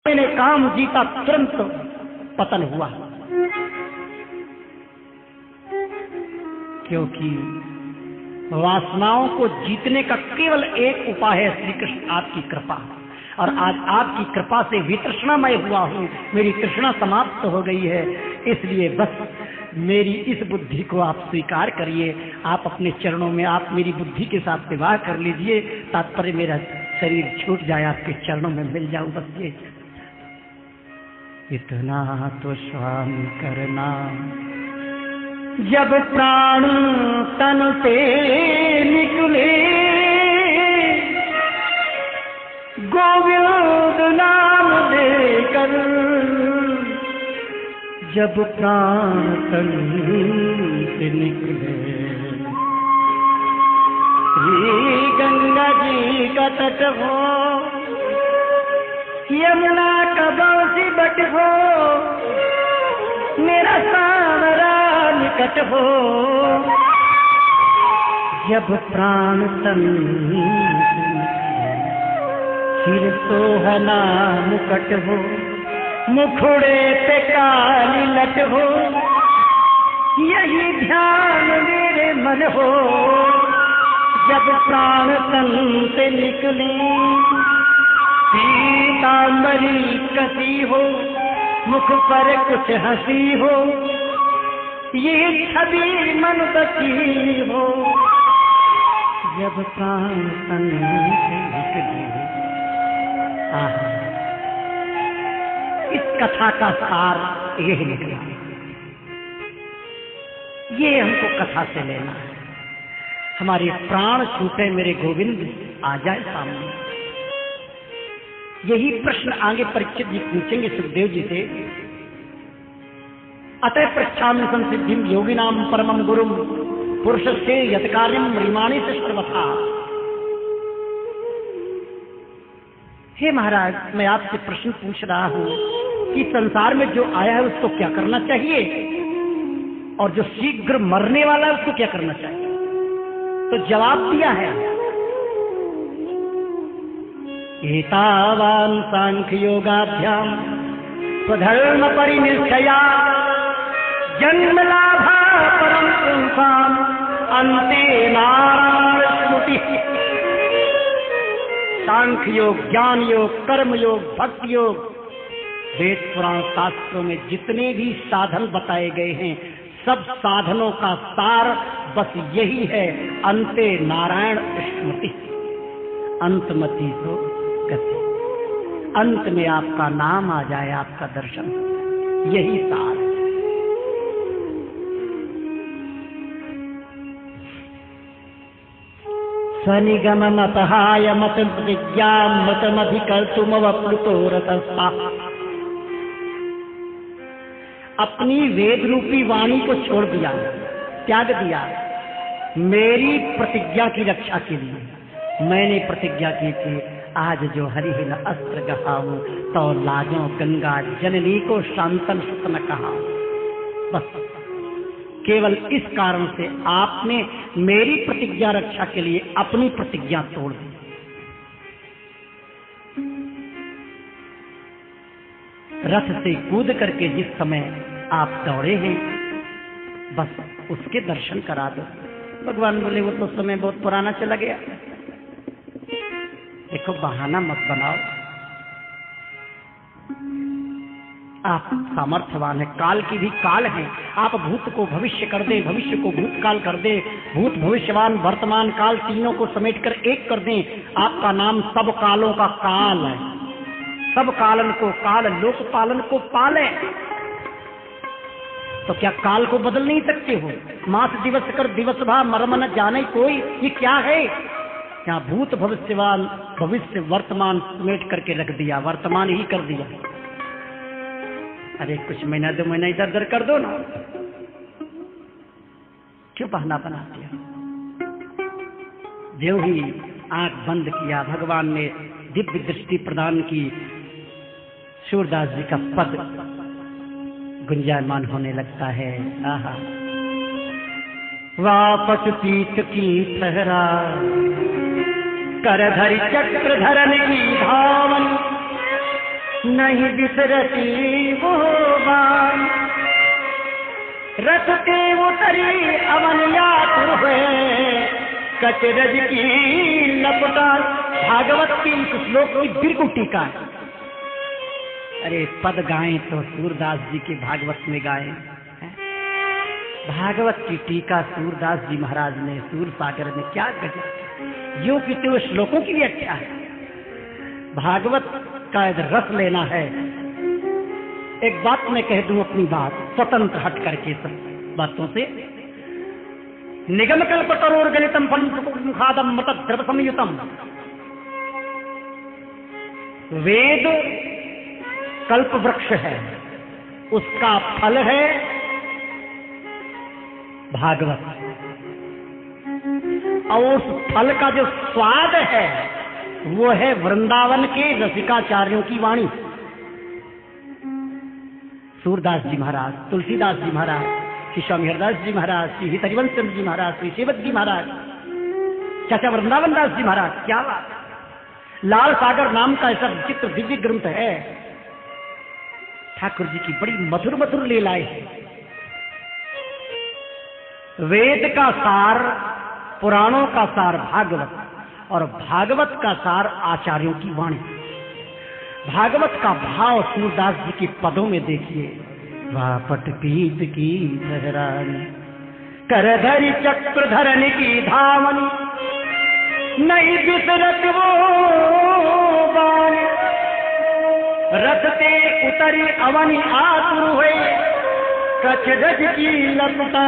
मैंने काम जीता, तुरंत पतन हुआ, क्योंकि वासनाओं को जीतने का केवल एक उपाय है, श्री कृष्ण आपकी कृपा। और आज आपकी कृपा से वितृष्णामय हुआ हूँ, मेरी तृष्णा समाप्त हो गई है। इसलिए बस मेरी इस बुद्धि को आप स्वीकार करिए, आप अपने चरणों में आप मेरी बुद्धि के साथ विवाह कर लीजिए, तात्पर्य मेरा शरीर छूट जाए, आपके चरणों में मिल जाऊं, बस ये। इतना तो स्वामी करना, जब प्राण तन से निकले, गोविंद नाम लेकर, जब प्राण तन से निकले। श्री गंगा जी का तट हो, यमुना का बांसी बट हो, मेरा सावरा निकट हो, जब प्राण तन सिर सोहना मुकट हो, मुखड़े पे काली लट हो, यही ध्यान मेरे मन हो, जब प्राण तन से निकले। पीतांबरी कसी हो, मुख पर कुछ हंसी हो, ये छवि मन बसी हो, जब प्राण तन से निकले। इस कथा का सार यही निकला, ये हमको कथा से लेना है। हमारे प्राण छूटे, मेरे गोविंद आ जाए सामने। यही प्रश्न आगे परीक्षित जी पूछेंगे सुखदेव जी से। अतः पृच्छामि संसिद्धिं योगिनां परमं गुरुं, पुरुषस्य यत् कार्यं म्रियमाणे से सर्वथा। हे महाराज, मैं आपसे प्रश्न पूछ रहा हूं कि संसार में जो आया है उसको क्या करना चाहिए, और जो शीघ्र मरने वाला है उसको क्या करना चाहिए? तो जवाब दिया है, एतावान् सांख्य योगाभ्याम स्वधर्म परिनिष्ठया जन्म लाभा परम पुंसाम अन्ते नारायण स्मृति। सांख्य योग, ज्ञान योग, कर्म योग, भक्ति योग, वेद पुराण शास्त्रों में जितने भी साधन बताए गए हैं, सब साधनों का सार बस यही है, अंते नारायण स्मृति, अंतमति तो गति। अंत में आपका नाम आ जाए, आपका दर्शन, यही सार है। स्वनिगम मतहाय मत प्रतिज्ञा मतमधिकर्तुम वप्लुतो रतस्ता। अपनी वेद रूपी वाणी को छोड़ दिया, त्याग दिया, मेरी प्रतिज्ञा की रक्षा के लिए। मैंने प्रतिज्ञा की थी, आज जो हरिहिन अस्त्र गहाऊं, तो लाजो गंगा जननी को शांतन सुतन कहा। बस केवल इस कारण से आपने मेरी प्रतिज्ञा रक्षा के लिए अपनी प्रतिज्ञा तोड़ दी। रथ से कूद करके जिस समय आप दौड़े हैं, बस उसके दर्शन करा दो। भगवान बोले, वो तो समय बहुत पुराना चला गया। देखो, बहाना मत बनाओ, आप सामर्थ्यवान है, काल की भी काल है। आप भूत को भविष्य कर दे, भविष्य को भूतकाल कर दे, भूत भविष्यवान वर्तमान काल तीनों को समेटकर एक कर दें। आपका नाम सब कालों का काल है। सब कालन को काल, लोक पालन को पाले। तो क्या काल को बदल नहीं सकते हो? मास दिवस कर दिवस भा मर्म न जाने कोई, ये क्या है? क्या भूत भविष्यवान भविष्य वर्तमान समेट करके रख दिया, वर्तमान ही कर दिया। अरे कुछ महीना 2 महीना इधर उधर कर दो ना, क्यों बहाना बनाते हो? जो ही आंख बंद किया, भगवान ने दिव्य दृष्टि प्रदान की, सूरदास जी का पद गुंजायमान होने लगता है। आहा, वापस पीठ की ठहरा कर धरि चक्र धरन की धावन, नहीं बिसरती वो बान, रथ के उतरी अवन यात्र हुए, कचरज की लपटा। भागवत की इस श्लोक की बिल्कुल टीका है। अरे पद गाएं तो सूरदास जी के भागवत में गाएं। भागवत की टीका सूरदास जी महाराज ने सूर सागर में क्या गजब, यूं कि तो श्लोकों की व्याख्या है। भागवत का रस लेना है। एक बात मैं कह दूं अपनी बात, स्वतंत्र हट करके सब बातों से। निगम कल्प तरोर गलितम पंचमुखादम मत द्रव संयुतम। वेद कल्प वृक्ष है, उसका फल है भागवत, और उस फल का जो स्वाद है वो है वृंदावन के रसिकाचार्यों की वाणी। सूरदास जी महाराज, तुलसीदास जी महाराज, श्री स्वामी हरदास जी महाराज, श्री हरिवंश चंद्र जी महाराज, श्री सेवक जी महाराज, चाचा वृंदावन दास जी महाराज, क्या बात। लाल सागर नाम का ऐसा विचित्र दिव्य ग्रंथ है, ठाकुर जी की बड़ी मधुर मधुर लीलाएं हैं। वेद का सार, पुराणों का सार भागवत, और भागवत का सार आचार्यों की वाणी। भागवत का भाव सूरदास जी के पदों में देखिए। वापट पीत की लहरानी, करधरी चक्र धरन की धावनी, नहीं बिसरत वो बानी, रथ ते उतरी अवनी आतुर हुए, कचरज की लपटा।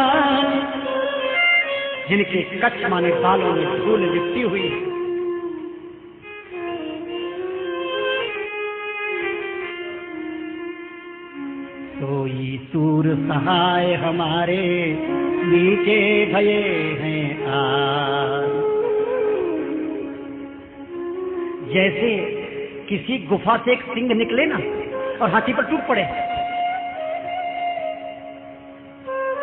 जिनके कच्छ माने बालों में धूल लिपटी हुई है। सोई सूर सहाय हमारे, नीचे भये हैं आज। जैसे किसी गुफा से एक सिंह निकले ना और हाथी पर टूट पड़े,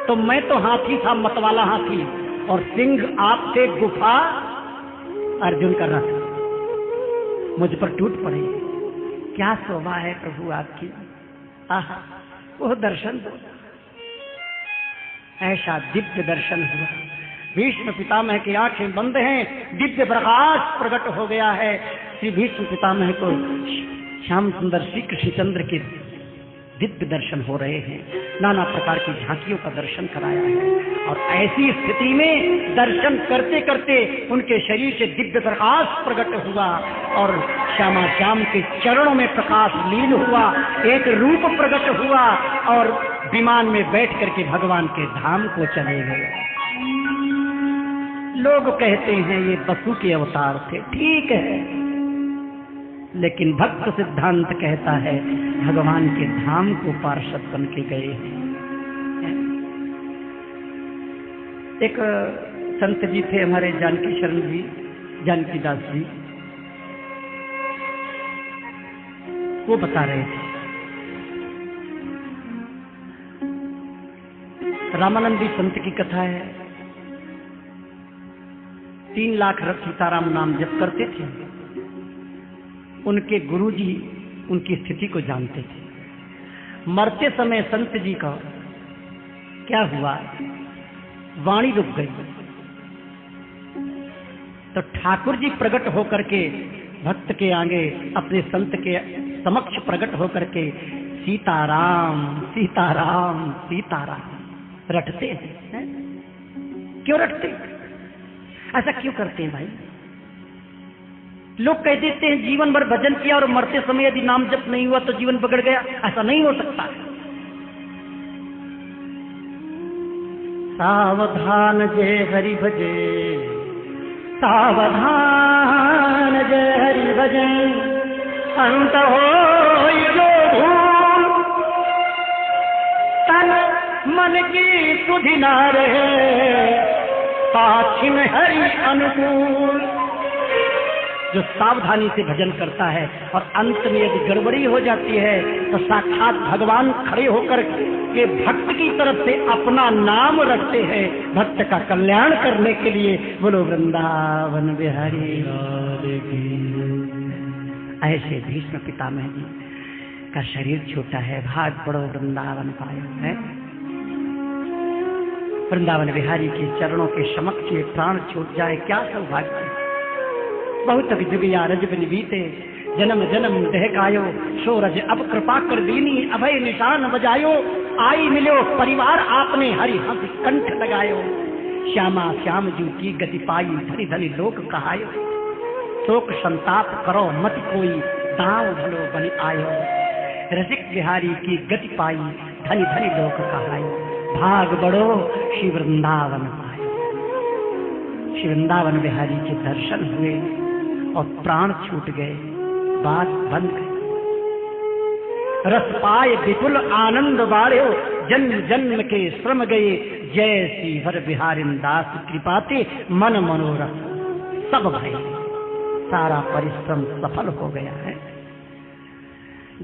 तो मैं तो हाथी था, मतवाला हाथी, और सिंह आपसे गुफा, अर्जुन का रथ, मुझ पर टूट पड़े। क्या शोभा है प्रभु आपकी। आह, वो दर्शन दो, ऐसा दिव्य दर्शन हुआ। भीष्म पितामह की आंखें बंद हैं, दिव्य प्रकाश प्रकट हो गया है। श्री भीष्म पितामह को श्याम सुंदर श्री कृष्णचंद्र के दिव्य दर्शन हो रहे हैं, नाना प्रकार की झांकियों का दर्शन कराया है। और ऐसी स्थिति में दर्शन करते करते उनके शरीर से दिव्य प्रकाश प्रकट हुआ और श्यामा श्याम के चरणों में प्रकाश लीन हुआ, एक रूप प्रकट हुआ और विमान में बैठ करके भगवान के धाम को चले गए। लोग कहते हैं ये वसु के अवतार थे, ठीक है, लेकिन भक्त सिद्धांत कहता है भगवान के धाम को पार्षद बन के गए हैं। एक संत जी थे हमारे, जानकी शरण जी, जानकी दास जी, वो बता रहे थे रामानंदी संत की कथा है। 3 लाख रथ सीताराम नाम जप करते थे। उनके गुरुजी उनकी स्थिति को जानते थे। मरते समय संत जी का क्या हुआ, वाणी रुक गई। तो ठाकुर जी प्रकट होकर के भक्त के आगे, अपने संत के समक्ष प्रकट होकर के सीताराम सीताराम सीताराम रटते हैं। क्यों रटते, ऐसा क्यों करते हैं भाई? लोग कह देते हैं जीवन भर भजन किया और मरते समय यदि नाम जप नहीं हुआ तो जीवन बिगड़ गया। ऐसा नहीं हो सकता। सावधान जय हरि भजे, सावधान जय हरि भजे, अंत हो जो धूल, तन मन की सुधि न रहे, पाछिन हरि अनुकूल। जो सावधानी से भजन करता है और अंत में यदि गड़बड़ी हो जाती है तो साक्षात भगवान खड़े होकर के भक्त की तरफ से अपना नाम रखते हैं, भक्त का कल्याण करने के लिए। बोलो वृंदावन बिहारी। ऐसे भीष्म पितामह जी का शरीर छोटा है, भाग बड़ो वृंदावन पायो है। वृंदावन बिहारी के चरणों के समक्ष ये प्राण छूट जाए, क्या सौभाग्य। बहुत जुगिया रजब बीते, जन्म जन्म दहकायो, सूरज अब कृपा कर दीनी, अभय निशान बजायो, आई मिलो परिवार आपने हरि हंस कंठ लगायो, श्यामा श्याम जू की गति पाई, धनी धनी लोक कहायो, शोक संताप करो मत कोई, दाव भलो बनि आयो, रसिक बिहारी की गति पाई, धनी धनी लोक कहायो, भाग बड़ो श्री वृंदावन पायो। श्री वृंदावन बिहारी के दर्शन हुए और प्राण छूट गए, बात बंद गई। रस पाए विपुल आनंद बाढ़ो, जन्म जन्म के श्रम गए, जय श्री हर बिहारिन दास कृपाते, मन मनोरथ सब भय, सारा परिश्रम सफल हो गया है।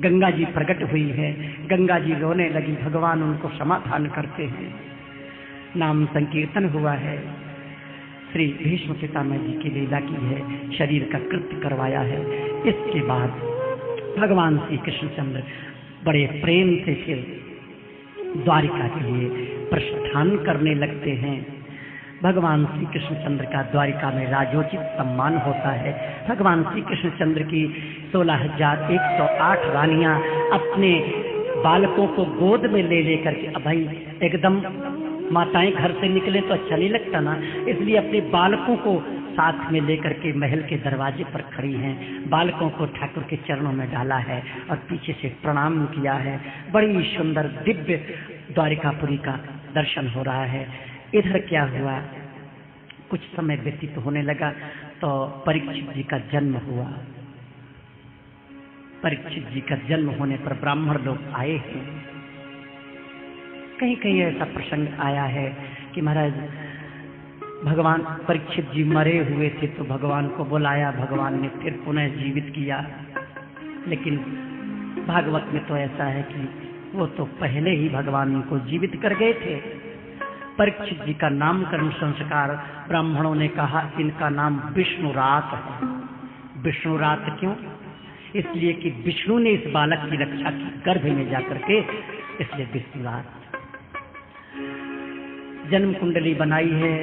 गंगा जी प्रकट हुई है, गंगा जी रोने लगी, भगवान उनको समाधान करते हैं। नाम संकीर्तन हुआ है, श्री भीष्म पितामह जी की लीला की है, शरीर का कृत्य करवाया है। इसके बाद भगवान श्री कृष्णचंद्र बड़े प्रेम से फिर द्वारिका के लिए प्रस्थान करने लगते हैं। भगवान श्री कृष्णचंद्र का द्वारिका में राजोचित सम्मान होता है। भगवान श्री कृष्णचंद्र की 16,108 रानियां अपने बालकों को गोद में ले लेकर के, अब भाई एकदम माताएं घर से निकले तो अच्छा नहीं लगता ना, इसलिए अपने बालकों को साथ में लेकर के महल के दरवाजे पर खड़ी हैं। बालकों को ठाकुर के चरणों में डाला है और पीछे से प्रणाम किया है। बड़ी सुंदर दिव्य द्वारिकापुरी का दर्शन हो रहा है। इधर क्या हुआ, कुछ समय व्यतीत होने लगा तो परीक्षित जी का जन्म हुआ। परीक्षित जी का जन्म होने पर ब्राह्मण लोग आए हैं। कहीं कहीं ऐसा प्रसंग आया है कि महाराज भगवान परीक्षित जी मरे हुए थे तो भगवान को बुलाया, भगवान ने फिर पुनः जीवित किया। लेकिन भागवत में तो ऐसा है कि वो तो पहले ही भगवान उनको जीवित कर गए थे। परीक्षित जी का नामकरण संस्कार ब्राह्मणों ने कहा इनका नाम विष्णुरात है। विष्णुरात क्यों? इसलिए कि विष्णु ने इस बालक की रक्षा की गर्भ में जाकर के, इसलिए विष्णुरात। जन्म कुंडली बनाई है,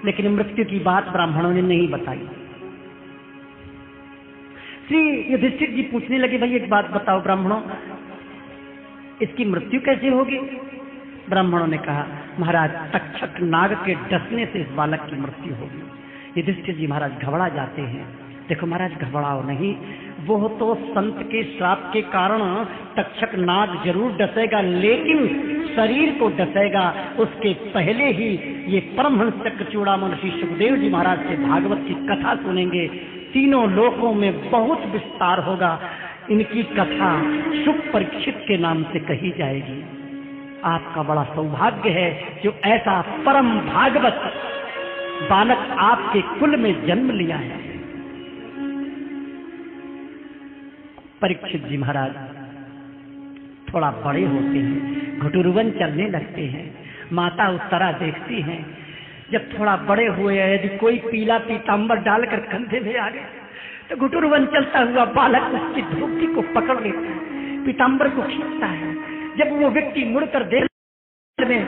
लेकिन मृत्यु की बात ब्राह्मणों ने नहीं बताई। श्री युधिष्ठिर जी पूछने लगे, भाई एक बात बताओ ब्राह्मणों, इसकी मृत्यु कैसे होगी? ब्राह्मणों ने कहा, महाराज तक्षक नाग के डसने से इस बालक की मृत्यु होगी। युधिष्ठिर जी महाराज घबरा जाते हैं। देखो महाराज घबराओ नहीं, वो तो संत के श्राप के कारण तक्षक नाग जरूर डसेगा, लेकिन शरीर को डसेगा उसके पहले ही ये परमहंस चक्रचूड़ामणि श्री सुखदेव जी महाराज से भागवत की कथा सुनेंगे। तीनों लोकों में बहुत विस्तार होगा। इनकी कथा सुख परीक्षित के नाम से कही जाएगी। आपका बड़ा सौभाग्य है जो ऐसा परम भागवत बालक आपके कुल में जन्म लिया है। परीक्षित जी महाराज थोड़ा बड़े होते हैं, घुटुरवन चलने लगते हैं। माता उत्तरा देखती हैं। जब थोड़ा बड़े हुए, यदि कोई पीला पीताम्बर डालकर कंधे में आ गया तो घुटुरवन चलता हुआ बालक उसकी धोती को पकड़ लेता है, पीताम्बर को खींचता है। जब वो व्यक्ति मुड़कर देख में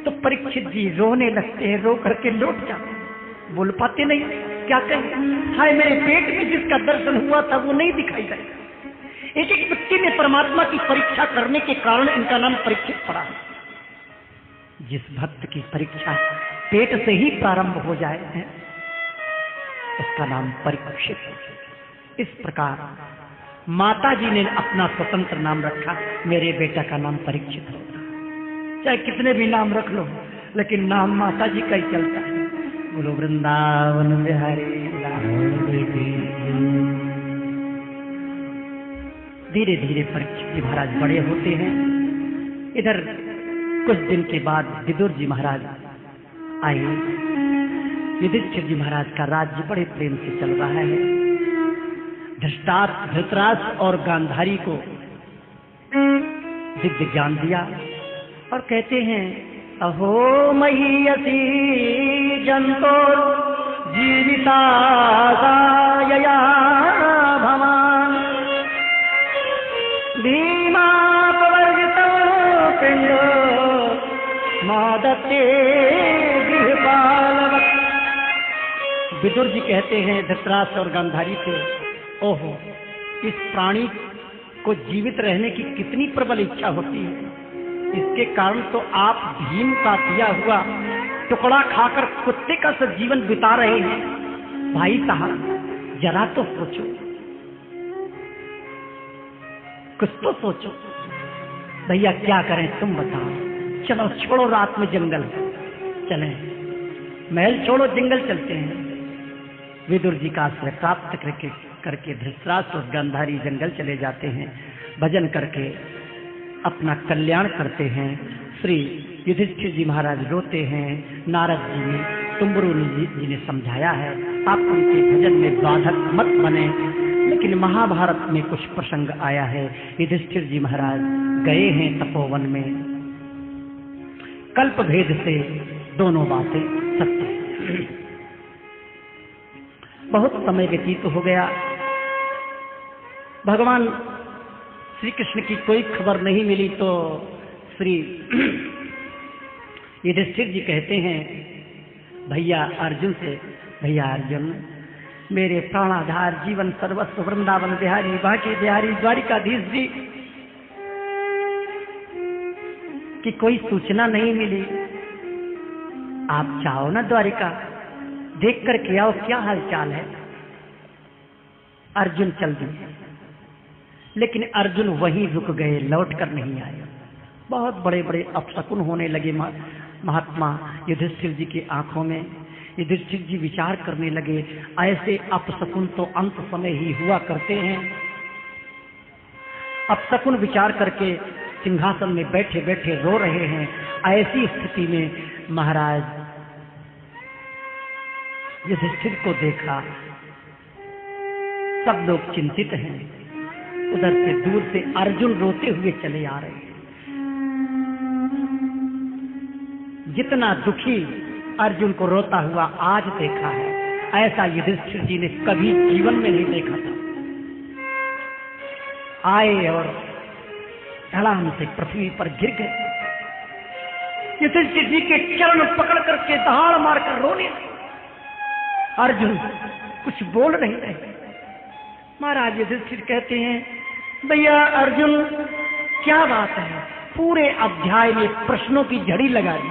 तो परीक्षित जी रोने लगते हैं, रो करके लौट जाते हैं, बोल पाते नहीं, क्या कहें, हाय मेरे पेट में जिसका दर्शन हुआ था वो नहीं दिखाई देगा। एक एक व्यक्ति ने परमात्मा की परीक्षा करने के कारण इनका नाम परीक्षित पड़ा है। जिस भक्त की परीक्षा पेट से ही प्रारंभ हो जाए है, उसका नाम परीक्षित। इस प्रकार माता जी ने अपना स्वतंत्र नाम रखा, मेरे बेटा का नाम परीक्षित होगा। चाहे कितने भी नाम रख लो, लेकिन नाम माता जी का ही चलता है। बोलो वृंदावन बिहारी लाल। धीरे धीरे परीक्षित जी महाराज बड़े होते हैं। इधर कुछ दिन के बाद विदुर जी महाराज आए। युधिष्ठिर जी महाराज का राज्य बड़े प्रेम से चल रहा है। धृतराष्ट्र और गांधारी को दिव्य ज्ञान दिया और कहते हैं, अहो महीयसी जंतो जीविता भवान भीमापवर्जितं पिण्डो मादते गृहपालवत्। विदुर जी कहते हैं धृतराष्ट्र और गांधारी से, ओहो, इस प्राणी को जीवित रहने की कितनी प्रबल इच्छा होती है, इसके कारण तो आप भीम का दिया हुआ टुकड़ा खाकर कुत्ते का सा जीवन बिता रहे हैं। भाई साहब जरा तो सोचो, कुछ तो सोचो। भैया क्या करें तुम बताओ। चलो छोड़ो, रात में जंगल चलें, महल छोड़ो जंगल चलते हैं। विदुर जी का आश्रय प्राप्त करके धृतराष्ट्र और गांधारी जंगल चले जाते हैं। भजन करके अपना कल्याण करते हैं। श्री युधिष्ठिर जी महाराज रोते हैं। नारद जी ने, तुम्बरु जी ने समझाया है आप उनके भजन में बाधक मत बने। लेकिन महाभारत में कुछ प्रसंग आया है। युधिष्ठिर जी महाराज गए हैं तपोवन में, कल्प भेद से दोनों बातें सत्य। बहुत समय व्यतीत हो गया, भगवान श्री कृष्ण की कोई खबर नहीं मिली। तो श्री युधिष्ठिर जी कहते हैं भैया अर्जुन से, भैया अर्जुन, मेरे प्राणाधार जीवन सर्वस्व वृंदावन बिहारी बाकी बिहारी द्वारिकाधीश जी की कोई सूचना नहीं मिली। आप चाहो ना द्वारिका देख करके आओ क्या हालचाल है। अर्जुन चल दिए, लेकिन अर्जुन वहीं रुक गए, लौट कर नहीं आए। बहुत बड़े बड़े अपशकुन होने लगे महात्मा युधिष्ठिर जी की आंखों में। युधिष्ठिर जी विचार करने लगे, ऐसे अपशकुन तो अंत समय ही हुआ करते हैं। अपशकुन विचार करके सिंहासन में बैठे बैठे रो रहे हैं। ऐसी स्थिति में महाराज युधिष्ठिर को देखा, सब लोग चिंतित हैं। उधर से दूर से अर्जुन रोते हुए चले आ रहे हैं। जितना दुखी अर्जुन को रोता हुआ आज देखा है, ऐसा युधिष्ठिर जी ने कभी जीवन में नहीं देखा था। आए और धड़ाम से पृथ्वी पर गिर गए। युधिष्ठिर जी के चरण पकड़ करके दहाड़ मारकर रोने लगे। अर्जुन कुछ बोल नहीं रहे। महाराज युधिष्ठिर कहते हैं, भैया अर्जुन क्या बात है, पूरे अध्याय में प्रश्नों की झड़ी लगा दी।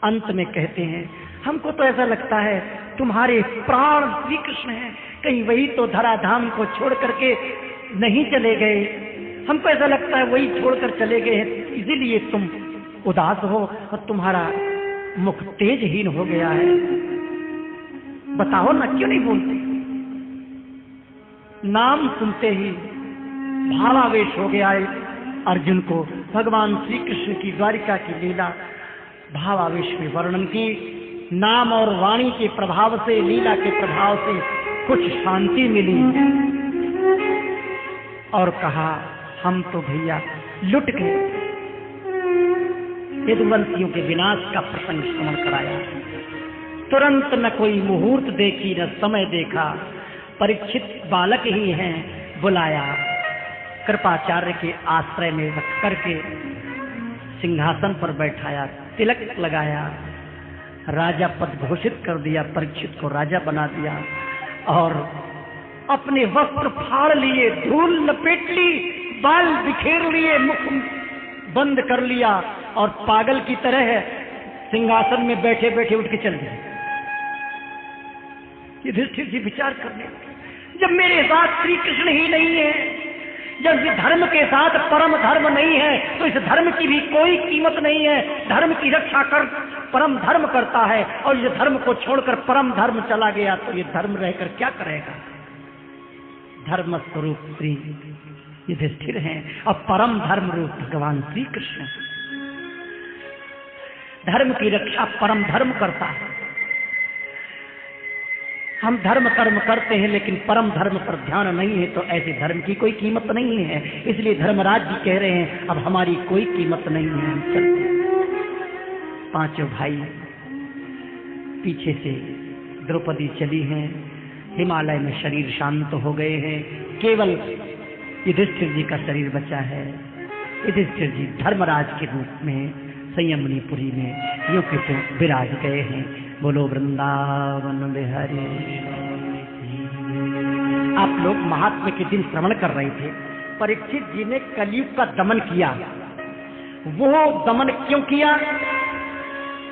अंत में कहते हैं, हमको तो ऐसा लगता है तुम्हारे प्राण श्री कृष्ण हैं, कहीं वही तो धराधाम को छोड़ करके नहीं चले गए। हमको ऐसा लगता है वही छोड़कर चले गए हैं, इसीलिए तुम उदास हो और तुम्हारा मुख तेजहीन हो गया है। बताओ ना, क्यों नहीं बोलते? नाम सुनते ही भावावेश हो गया है अर्जुन को। भगवान श्री कृष्ण की द्वारिका की लीला भावावेश में वर्णन की। नाम और वाणी के प्रभाव से, लीला के प्रभाव से कुछ शांति मिली और कहा, हम तो भैया लुट गए। यदुवंशियों के विनाश का प्रसंग श्रवण कराया। तुरंत न कोई मुहूर्त देखी न समय देखा, परीक्षित बालक ही हैं, बुलाया। कृपाचार्य के आश्रय में रख करके सिंहासन पर बैठाया, तिलक लगाया, राजा पद घोषित कर दिया, परीक्षित को राजा बना दिया और अपने वस्त्र फाड़ लिए, धूल लपेट ली, बाल बिखेर लिए, मुख बंद कर लिया और पागल की तरह सिंहासन में बैठे बैठे उठ के चल गए। युधिष्ठिर जी विचार करने लगे, जब मेरे साथ श्री कृष्ण ही नहीं है, जब इस धर्म के साथ परम धर्म नहीं है, तो इस धर्म की भी कोई कीमत नहीं है। धर्म की रक्षा कर परम धर्म करता है और इस धर्म को छोड़कर परम धर्म चला गया तो ये धर्म रहकर क्या करेगा? धर्म स्वरूप श्री युधिष्ठिर हैं और परम धर्म रूप भगवान श्री कृष्ण। धर्म की रक्षा परम धर्म करता है। हम धर्म कर्म करते हैं लेकिन परम धर्म पर ध्यान नहीं है तो ऐसे धर्म की कोई कीमत नहीं है। इसलिए धर्मराज जी कह रहे हैं अब हमारी कोई कीमत नहीं है, हम चलते। पांचों भाई पीछे से द्रौपदी चली हैं, हिमालय में शरीर शांत हो गए हैं। केवल युधिष्ठिर जी का शरीर बचा है। युधिष्ठिर जी धर्मराज के रूप में संयमनीपुरी में यूं के तो विराज गए हैं। बोलो वृंदावन बिहारी। आप लोग महात्म्य के दिन श्रवण कर रहे थे। परीक्षित जी ने कलयुग का दमन किया। वो दमन क्यों किया?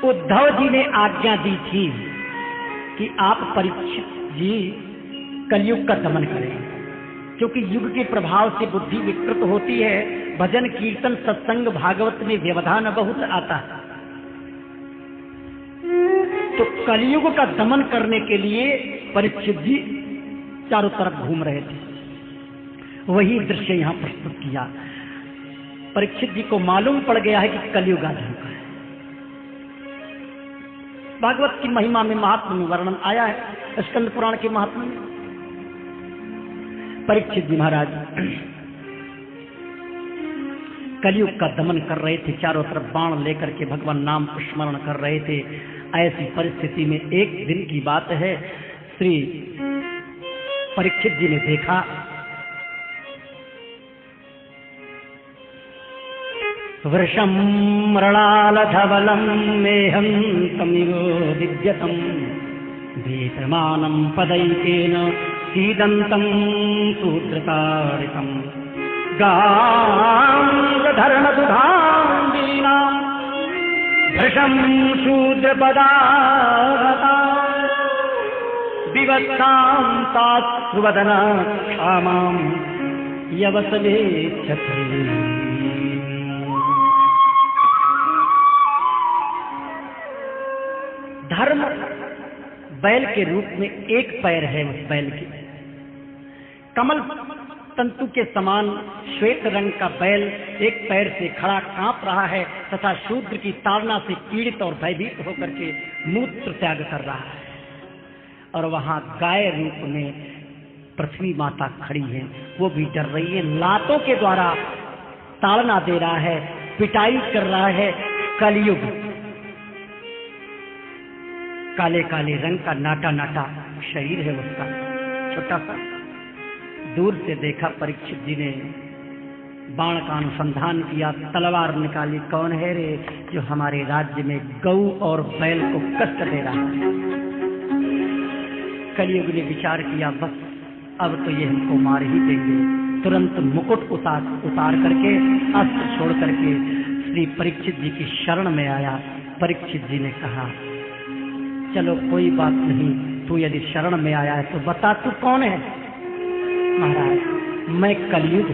उद्धव जी ने आज्ञा दी थी कि आप परीक्षित जी कलयुग का दमन करें, क्योंकि युग के प्रभाव से बुद्धि विकृत होती है। भजन कीर्तन सत्संग भागवत में व्यवधान बहुत आता है। तो कलयुग का दमन करने के लिए परीक्षित जी चारों तरफ घूम रहे थे। वही दृश्य यहां प्रस्तुत किया। परीक्षित जी को मालूम पड़ गया है कि कलयुग आ चुका है। भागवत की महिमा में महात्म्य में वर्णन आया है, स्कंद पुराण के महात्म्य में। परीक्षित जी महाराज कलयुग का दमन कर रहे थे, चारों तरफ बाण लेकर के भगवान नाम स्मरण कर रहे थे। ऐसी परिस्थिति में एक दिन की बात है, श्री परीक्षित जी ने देखा वृषम मृणालधवलम मेहं तमिवो दिव्यतम भीतमानं पदैकेन सीदन्तं सूत्रताडितं गांगधर्मदुधाम्बीनां वृषं शूद्रपदागतां विवत्सां तात्वदना क्षामां यवसलेच्छति। धर्म बैल के रूप में एक पैर है। उस बैल के कमल तंतु के समान श्वेत रंग का बैल एक पैर से खड़ा कांप रहा है तथा शूद्र की ताड़ना से पीड़ित और भयभीत होकर के मूत्र त्याग कर रहा है। और वहां गाय रूप में पृथ्वी माता खड़ी है, वो भी डर रही है। लातों के द्वारा ताड़ना दे रहा है, पिटाई कर रहा है। कलयुग काले काले रंग का नाटा नाटा शरीर है उसका, छोटा सा। दूर से देखा परीक्षित जी ने, बाण का अनुसंधान किया, तलवार निकाली। कौन है रे जो हमारे राज्य में गौ और बैल को कष्ट दे रहा है? कलयुग ने विचार किया, बस अब तो ये हमको मार ही देंगे। तुरंत मुकुट उतार करके अस्त्र छोड़ करके श्री परीक्षित जी की शरण में आया। परीक्षित जी ने कहा, चलो कोई बात नहीं, तू यदि शरण में आया है तो बता तू कौन है? महाराज मैं कलयुग।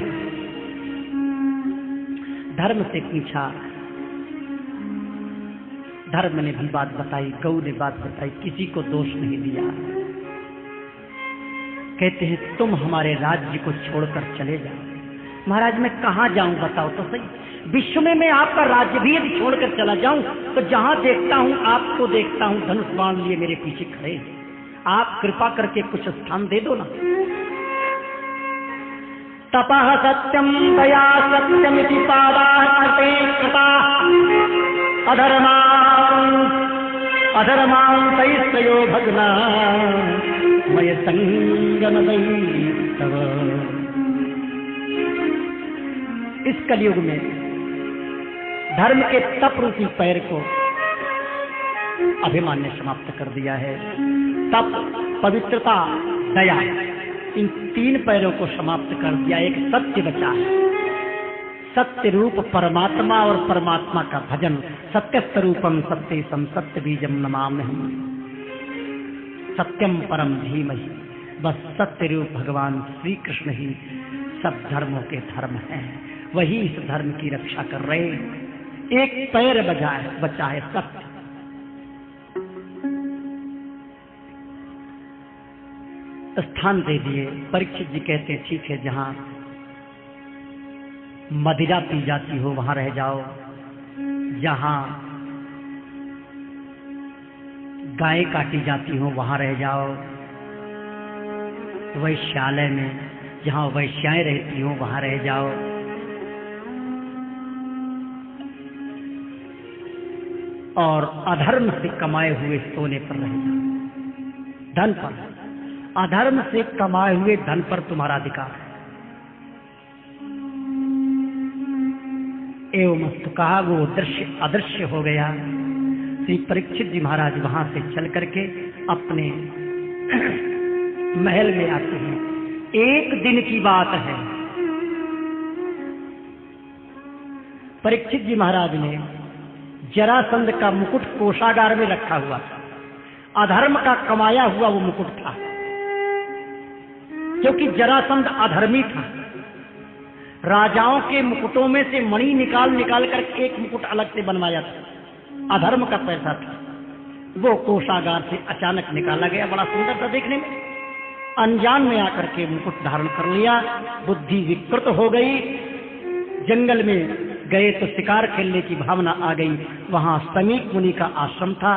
धर्म से पूछा, धर्म ने भी बात बताई, गौ ने बात बताई, किसी को दोष नहीं दिया। कहते हैं तुम हमारे राज्य को छोड़कर चले जाओ। महाराज मैं कहाँ जाऊं बताओ तो सही। विश्व में मैं आपका राज्य भी यदि छोड़कर चला जाऊं तो जहां देखता हूं आपको देखता हूं, धनुष बाण लिए मेरे पीछे खड़े। आप कृपा करके कुछ स्थान दे दो ना। तपः सत्यम दया सत्यमिति पादाः कृते कृताः अधर्मां तैस्त्रयो भग्ना मय संगमदैस्तव। इस कलयुग में धर्म के तप रूपी पैर को अभिमान ने समाप्त कर दिया है। तप, पवित्रता, दया, इन तीन पैरों को समाप्त कर दिया। एक सत्य बचा है, सत्य रूप परमात्मा और परमात्मा का भजन। सत्य स्वरूपम सत्यम सत्य बीजम नमाम्यहम्, सत्यम परम धीमहि। बस सत्य रूप भगवान श्री कृष्ण ही सब धर्मों के धर्म हैं। वही इस धर्म की रक्षा कर रहे। एक पैर बचा है सत्य। स्थान दे दिए। परीक्षित जी कहते हैं ठीक है, जहां मदिरा पी जाती हो वहां रह जाओ, जहां गाय काटी जाती हो वहां रह जाओ, वैश्यालय में जहां वैश्याएं रहती हो वहां रह जाओ, और अधर्म से कमाए हुए सोने पर रह जाओ, धन पर। अधर्म से कमाए हुए धन पर तुम्हारा अधिकार है। एवं अस्तु कहा, वो दृश्य अदृश्य हो गया। श्री परीक्षित जी महाराज वहां से चल करके अपने महल में आते हैं। एक दिन की बात है, परीक्षित जी महाराज ने जरासंध का मुकुट कोषागार में रखा हुआ था। अधर्म का कमाया हुआ वो मुकुट था, क्योंकि जरासंध अधर्मी था। राजाओं के मुकुटों में से मणि निकाल निकाल कर एक मुकुट अलग से बनवाया था, अधर्म का पैसा था। वो कोषागार से अचानक निकाला गया, बड़ा सुंदर था देखने में। अनजान में आकर के मुकुट धारण कर लिया, बुद्धि विकृत हो गई। जंगल में गए तो शिकार खेलने की भावना आ गई। वहां समीक मुनि का आश्रम था,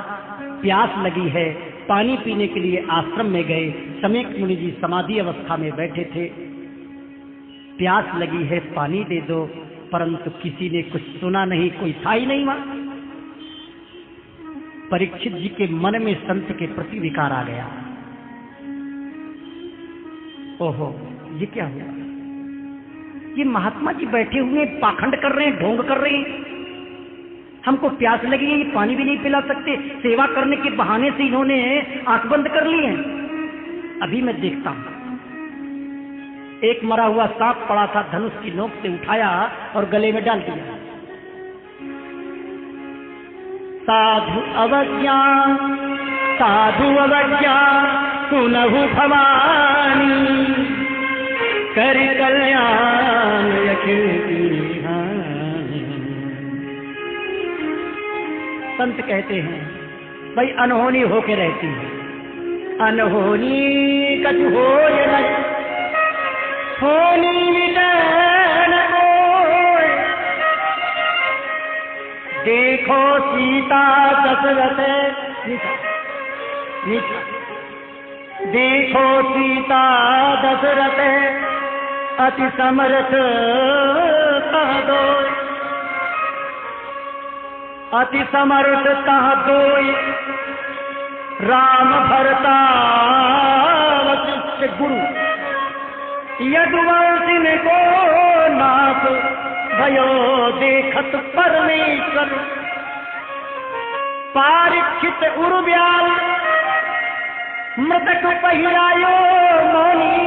प्यास लगी है, पानी पीने के लिए आश्रम में गए। समीक मुनि जी समाधि अवस्था में बैठे थे। प्यास लगी है, पानी दे दो, परंतु किसी ने कुछ सुना नहीं, कोई था ही नहीं वहां। परीक्षित जी के मन में संत के प्रति विकार आ गया। ओहो, ये क्या हुआ? ये महात्मा जी बैठे हुए पाखंड कर रहे हैं, ढोंग कर रहे हैं। हमको प्यास लगी है, ये पानी भी नहीं पिला सकते। सेवा करने के बहाने से इन्होंने आंख बंद कर ली है। अभी मैं देखता हूं। एक मरा हुआ सांप पड़ा था, धनुष की नोक से उठाया और गले में डाल दिया। साधु अवज्ञा, साधु अवज्ञा सुनहु भवानी, कर कल्याण अखिल बिहानी। संत कहते हैं भाई अनहोनी होके रहती है, अनहोनी कछु होय न, होनी मिटन कोय। देखो सीता दशरथ, देखो सीता दशरथ, अति समर्थ कह दो, अति समर्थ कह दो। राम भरता वशिष्ठ गुरु, यदुवंशिन को नाथ भयो देखत परमेश्वर। पारीक्षित उर्व्याल मृतक पहिरायो मौनी,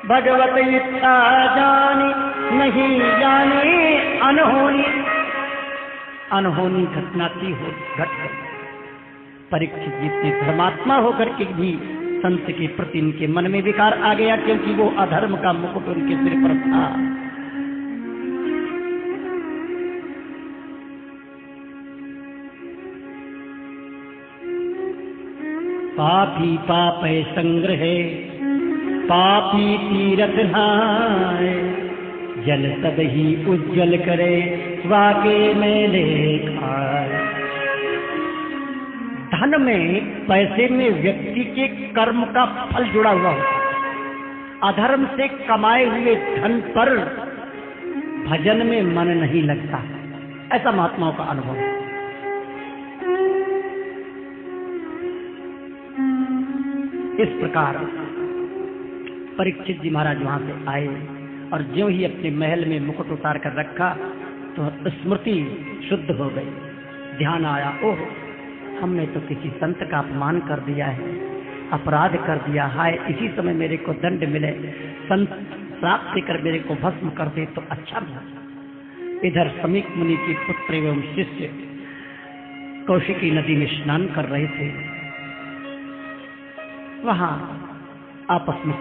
भगवत इच्छा जानी नहीं जानी। अनहोनी, अनहोनी घटना थी, हो घट गई। परीक्षित जितने धर्मात्मा होकर के भी संत के प्रति इनके मन में विकार आ गया, क्योंकि वो अधर्म का मुकुट उनके सिर पर था। पापी पापै संग्रहे, पापी तीरथ नहाए। जल तब ही उज्जवल करे, वाके में लेखाए। धन में, पैसे में व्यक्ति के कर्म का फल जुड़ा हुआ होता है। अधर्म से कमाए हुए धन पर भजन में मन नहीं लगता, ऐसा महात्माओं का अनुभव है। इस प्रकार परीक्षित जी महाराज वहां से आए और ज्यों ही अपने महल में मुकुट उतार कर रखा तो स्मृति शुद्ध हो गई। ध्यान आया, ओह हमने तो किसी संत का अपमान कर दिया है, अपराध कर दिया। हाय, इसी समय मेरे को दंड मिले, संत श्राप देकर मेरे को भस्म कर दे तो अच्छा था। इधर समीक मुनि के पुत्र एवं शिष्य कौशिकी नदी में स्नान कर रहे थे। वहां आपस में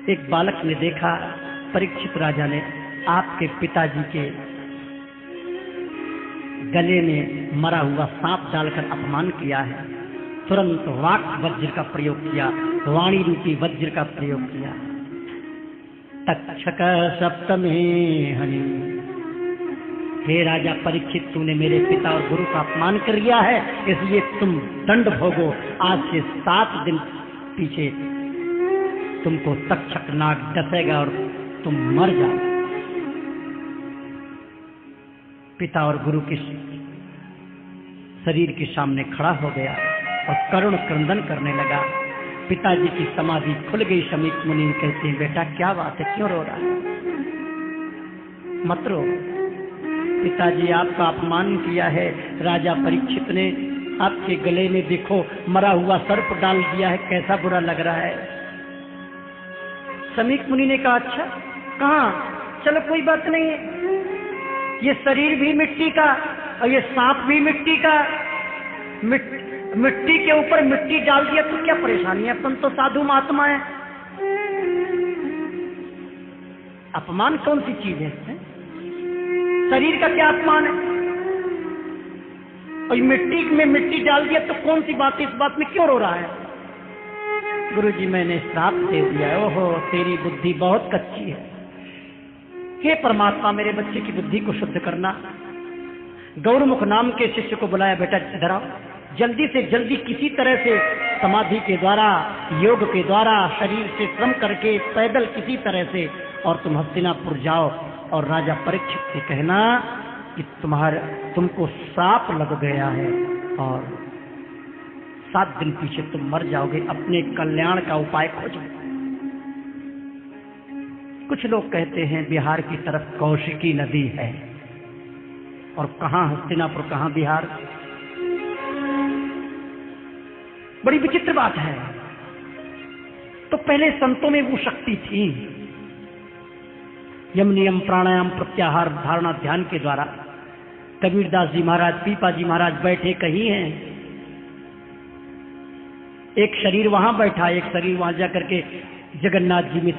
एक बालक ने देखा, परीक्षित राजा ने आपके पिताजी के गले में मरा हुआ सांप डालकर अपमान किया है। तुरंत वाक वज्र का प्रयोग किया, वाणी रूपी वज्र का प्रयोग किया। तक्षक सप्तमे हनि, हे राजा परीक्षित, तूने मेरे पिता और गुरु का अपमान कर दिया है, इसलिए तुम दंड भोगो। आज से 7 दिन पीछे तुमको तक्षक नाग डसेगा और तुम मर जाओ। पिता और गुरु के शरीर के सामने खड़ा हो गया और करुण क्रंदन करने लगा। पिताजी की समाधि खुल गई। समीक मुनि कहते हैं, बेटा क्या बात है, क्यों रो रहा है? मत रो, पिताजी आपका अपमान किया है। राजा परीक्षित ने आपके गले में देखो मरा हुआ सर्प डाल दिया है, कैसा बुरा लग रहा है। समीक मुनि ने कहा अच्छा कहाँ, चलो कोई बात नहीं है, ये शरीर भी मिट्टी का और ये सांप भी मिट्टी का, मिट्टी के ऊपर मिट्टी डाल दिया तो क्या परेशानी है, अपन तो साधु महात्मा है। अपमान कौन सी चीज है? शरीर का क्या अपमान है? और मिट्टी में मिट्टी डाल दिया तो कौन सी बात है, इस बात में क्यों रो रहा है? गुरुजी मैंने श्राप दे दिया। ओहो तेरी बुद्धि बहुत कच्ची है। हे परमात्मा मेरे बच्चे की बुद्धि को शुद्ध करना। गौरमुख नाम के शिष्य को बुलाया, बेटा इधर आओ, जल्दी से जल्दी किसी तरह से समाधि के द्वारा, योग के द्वारा, शरीर से श्रम करके पैदल किसी तरह से, और तुम हस्तिनापुर जाओ और राजा परीक्षित से कहना कि तुमको श्राप लग गया है और 7 दिन पीछे तुम मर जाओगे, अपने कल्याण का उपाय खोजो। कुछ लोग कहते हैं बिहार की तरफ कौशिकी नदी है, और कहां हस्तिनापुर कहां बिहार। बड़ी विचित्र बात है। तो पहले संतों में वो शक्ति थी, यम नियम प्राणायाम प्रत्याहार धारणा ध्यान के द्वारा। कबीरदास जी महाराज, पीपा जी महाराज बैठे कहीं हैं, एक शरीर वहां बैठा, एक शरीर वहां जाकर के जगन्नाथ जी में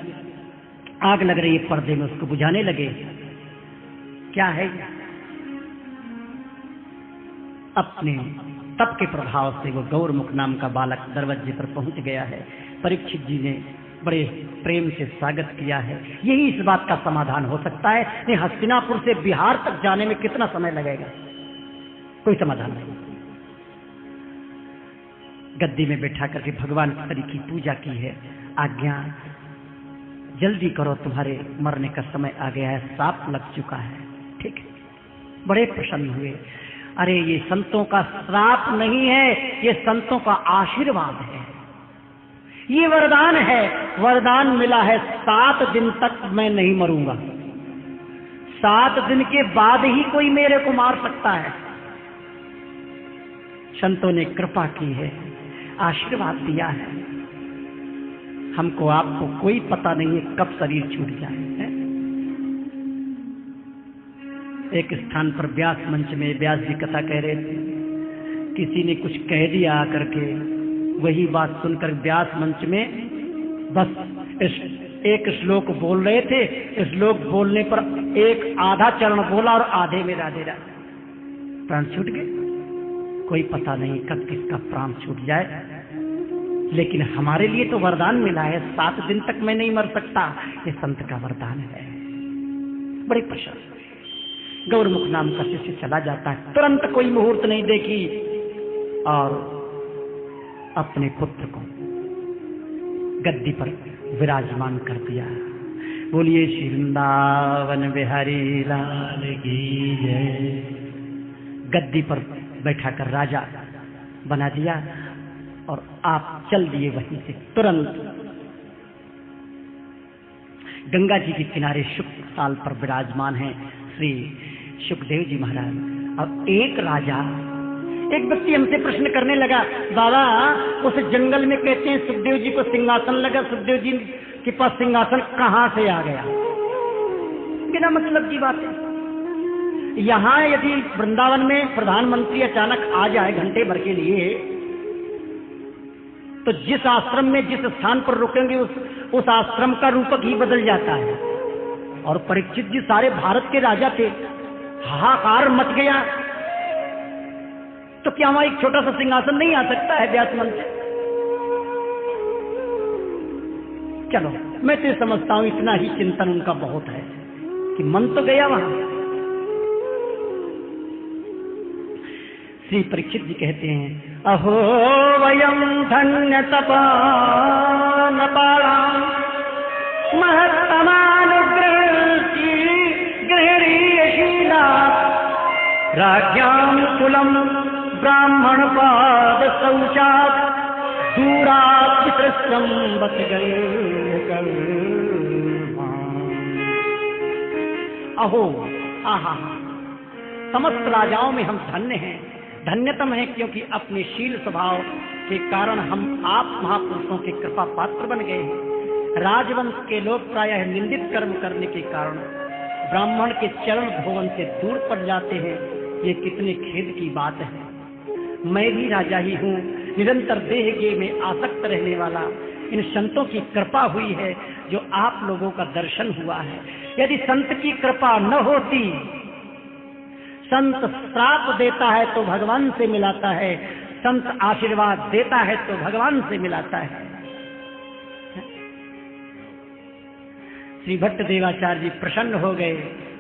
आग लग रही है पर्दे में, उसको बुझाने लगे। क्या है? अपने तप के प्रभाव से वो गौरमुख नाम का बालक दरवाजे पर पहुंच गया है। परीक्षित जी ने बड़े प्रेम से स्वागत किया है। यही इस बात का समाधान हो सकता है। नहीं, हस्तिनापुर से बिहार तक जाने में कितना समय लगेगा? कोई समाधान नहीं। गद्दी में बैठा करके भगवान हरि की पूजा की है। आज्ञा जल्दी करो, तुम्हारे मरने का समय आ गया है, सांप लग चुका है। ठीक है, बड़े प्रसन्न हुए। अरे ये संतों का श्राप नहीं है, ये संतों का आशीर्वाद है, ये वरदान है। वरदान मिला है 7 दिन तक मैं नहीं मरूंगा, 7 दिन के बाद ही कोई मेरे को मार सकता है। संतों ने कृपा की है, आशीर्वाद दिया है। हमको आपको कोई पता नहीं है कब शरीर छूट जाए है? एक स्थान पर व्यास मंच में व्यास जी कथा कह रहे थे, किसी ने कुछ कह दिया आकर के, वही बात सुनकर व्यास मंच में बस एक श्लोक बोल रहे थे। श्लोक बोलने पर एक आधा चरण बोला और आधे में राधे राधे प्राण छूट गए। कोई पता नहीं कब किसका प्राण छूट जाए, लेकिन हमारे लिए तो वरदान मिला है, 7 दिन तक मैं नहीं मर सकता। ये संत का वरदान है। बड़ी प्रशंसा। गौरमुख नाम का शिष्य चला जाता है, तुरंत कोई मुहूर्त नहीं देखी और अपने पुत्र को गद्दी पर विराजमान कर दिया। बोलिए श्री वृंदावन बिहारी लाल की जय। गद्दी पर बैठाकर राजा बना दिया और आप चल दिए वहीं से तुरंत। गंगा जी के किनारे शुक साल पर विराजमान हैं श्री सुखदेव जी महाराज। अब एक राजा, एक व्यक्ति हमसे प्रश्न करने लगा, बाबा उस जंगल में कहते हैं सुखदेव जी को सिंहासन लगा, सुखदेव जी के पास सिंहासन कहां से आ गया? बिना मतलब की बात है। यहां यदि वृंदावन में प्रधानमंत्री अचानक आ जाए घंटे भर के लिए, तो जिस आश्रम में जिस स्थान पर रुकेंगे उस आश्रम का रूपक ही बदल जाता है। और परीक्षित जी सारे भारत के राजा थे, हाहाकार मच गया। तो क्या वहां एक छोटा सा सिंहासन नहीं आ सकता है व्यास मन से? चलो मैं तो समझता हूं इतना ही चिंतन उनका बहुत है कि मन तो गया वहां। श्री परीक्षित जी कहते हैं, अहो वयम धन्य तपान पाणाम महत्तमानुग्रहणीयशीला राज्ञां कुलम ब्राह्मण पाद शौचात् दूरात् पितृश्रम बच गए। अहो आहा, समस्त राजाओं में हम धन्य हैं, धन्यतम हैं, क्योंकि अपने शील स्वभाव के कारण हम आप महापुरुषों के कृपा पात्र बन गए हैं। राजवंश के लोग प्रायः निंदित कर्म करने के कारण ब्राह्मण के चरण भवन से दूर पड़ जाते हैं। ये कितने खेद की बात है। मैं भी राजा ही हूँ, निरंतर देह के में आसक्त रहने वाला। इन संतों की कृपा हुई है जो आप लोगों का दर्शन हुआ है। यदि संत की कृपा न होती, संत श्राप देता है तो भगवान से मिलाता है, संत आशीर्वाद देता है तो भगवान से मिलाता है। श्री भट्ट देवाचार्य जी प्रसन्न हो गए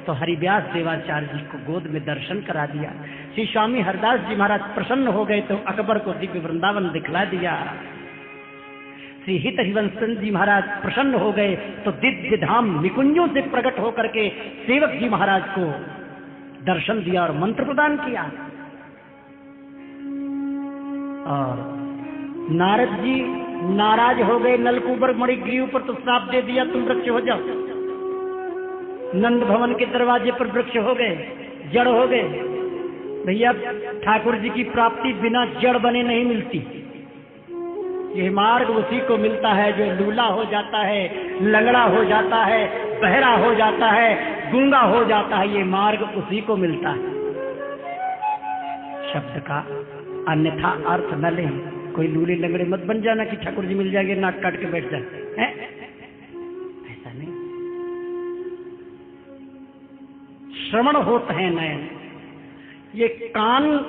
तो हरिव्यास देवाचार्य जी को गोद में दर्शन करा दिया। श्री स्वामी हरदास जी महाराज प्रसन्न हो गए तो अकबर को दिव्य वृंदावन दिखला दिया। श्री हित हरिवंश जी महाराज प्रसन्न हो गए तो दिव्य धाम निकुंजों से प्रकट होकर के सेवक जी महाराज को दर्शन दिया और मंत्र प्रदान किया। और नारद जी नाराज हो गए, नलकूबर मणिग्रीव पर तो श्राप दे दिया, तुम वृक्ष हो जाओ। नंद भवन के दरवाजे पर वृक्ष हो गए, जड़ हो गए। भैया ठाकुर जी की प्राप्ति बिना जड़ बने नहीं मिलती। यह मार्ग उसी को मिलता है जो लूला हो जाता है, लंगड़ा हो जाता है, बहरा हो जाता है, गूंगा हो जाता है। ये मार्ग उसी को मिलता है। शब्द का अन्यथा अर्थ न लें। कोई लूले लंगड़े मत बन जाना कि ठाकुर जी मिल जाएंगे, नाक काट के बैठ जाए, ऐसा नहीं। श्रवण होते हैं नयन, ये कान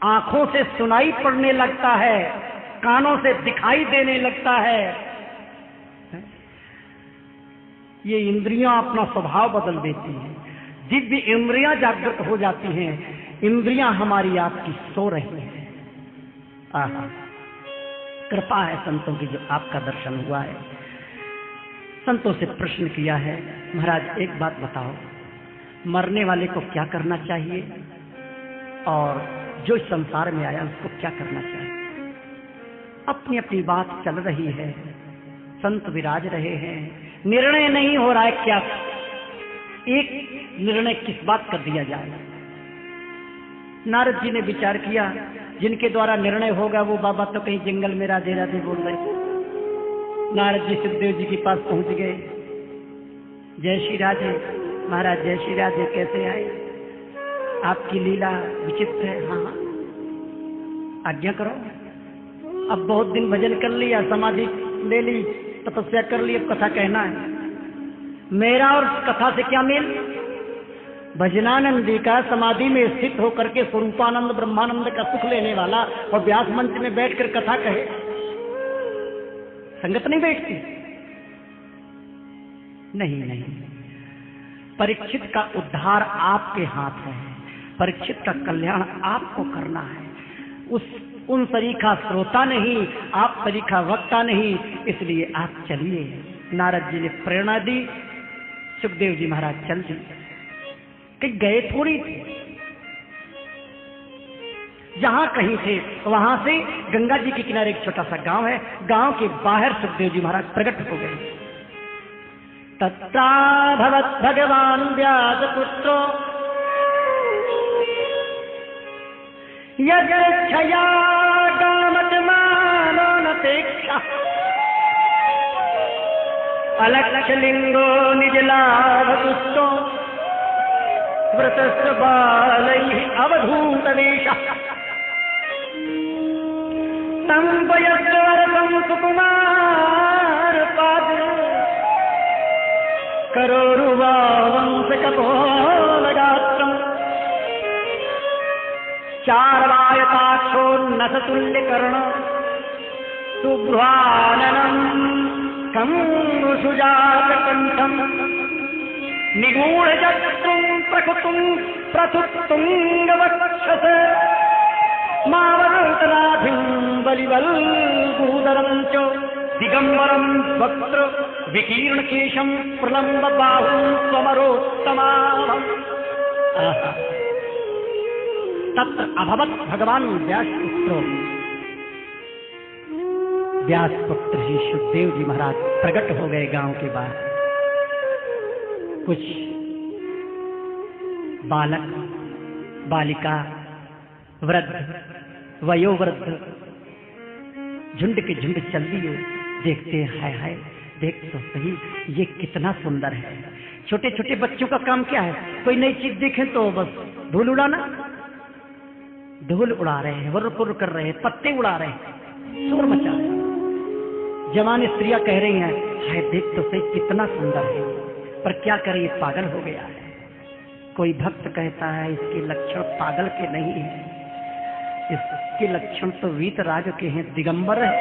आंखों से सुनाई पड़ने लगता है, कानों से दिखाई देने लगता है। ये इंद्रियां अपना स्वभाव बदल देती हैं। दिव्य इंद्रियां जागृत हो जाती हैं। इंद्रियां हमारी आपकी सो रही हैं। आहा, कृपा है संतों की जो आपका दर्शन हुआ है। संतों से प्रश्न किया है, महाराज एक बात बताओ, मरने वाले को क्या करना चाहिए और जो इस संसार में आया उसको क्या करना चाहिए? अपनी अपनी बात चल रही है, संत विराज रहे हैं, निर्णय नहीं हो रहा है। क्या एक निर्णय किस बात कर दिया जाए? नारद जी ने विचार किया, जिनके द्वारा निर्णय होगा वो बाबा तो कहीं जंगल में राधे राधे बोल रहे। नारद जी सुखदेव जी के पास पहुंच गए। जय श्री राधे महाराज, जय श्री राधे, कैसे आए? आपकी लीला विचित्र है। हाँ, आज्ञा करो। अब बहुत दिन भजन कर लिया, समाधि ले ली, तपस्या कर ली, अब कथा कहना है। मेरा और कथा से क्या मेल? भजनानंदी का समाधि में स्थित होकर के स्वरूपानंद ब्रह्मानंद का सुख लेने वाला और व्यास मंच में बैठकर कथा कहे, संगत नहीं बैठती। नहीं नहीं, परीक्षित का उद्धार आपके हाथ है, परीक्षित का कल्याण आपको करना है। उन सरीखा श्रोता नहीं, आप सरीखा वक्ता नहीं, इसलिए आप चलिए। नारद जी ने प्रेरणा दी, सुखदेव जी महाराज चल दिए। कहीं गए थोड़ी थे, जहां कहीं थे वहां से गंगा जी के किनारे एक छोटा सा गांव है, गांव के बाहर सुखदेव जी महाराज प्रकट हो गए। तत्राभवत् भगवान व्यासपुत्रो यज्ञया गामतमानोनपेक्षा अलक्षलिंगो निजलाभतुष्टो व्रतस्य बालैः अवधूतवेशः तं वयस्वरसं सुकुमारपादे करोरुवावंशकपोलगात्रम् चार्वायताक्षोन्नसतुल्यकर्ण शुभ्राननम् कम्बुसुजातकण्ठम् निगूढजत्रुं प्रकुतुं प्रथुत्तुङ्गवक्षस मावदन्तनाभिं बलिवल्गूदरं च दिगम्बरं वक्त्र विकीर्णकेशं प्रलम्ब बाहुं स्वमरोत्तमाभम्। तत्र अभवत् भगवान व्यासपुत्रो, व्यासपुत्र श्री सुखदेव जी महाराज प्रकट हो गए गांव के बाहर। कुछ बालक बालिका वृद्ध वयोवृद्ध झुंड के झुंड चल दिए। देखते हैं, हाय हाय देख तो सही ये कितना सुंदर है। छोटे छोटे बच्चों का काम क्या है, कोई नई चीज देखें तो बस धूल उड़ाना, धूल उड़ा रहे हैं, वर्र पुर कर रहे हैं, पत्ते उड़ा रहे हैं, शोर मचा रहे हैं। जवान स्त्रियां कह रही हैं, हाय देख तो सही कितना सुंदर है, पर क्या करे ये पागल हो गया है। कोई भक्त कहता है इसके लक्षण पागल के नहीं है, इसके लक्षण तो वीतराज के हैं, दिगंबर है,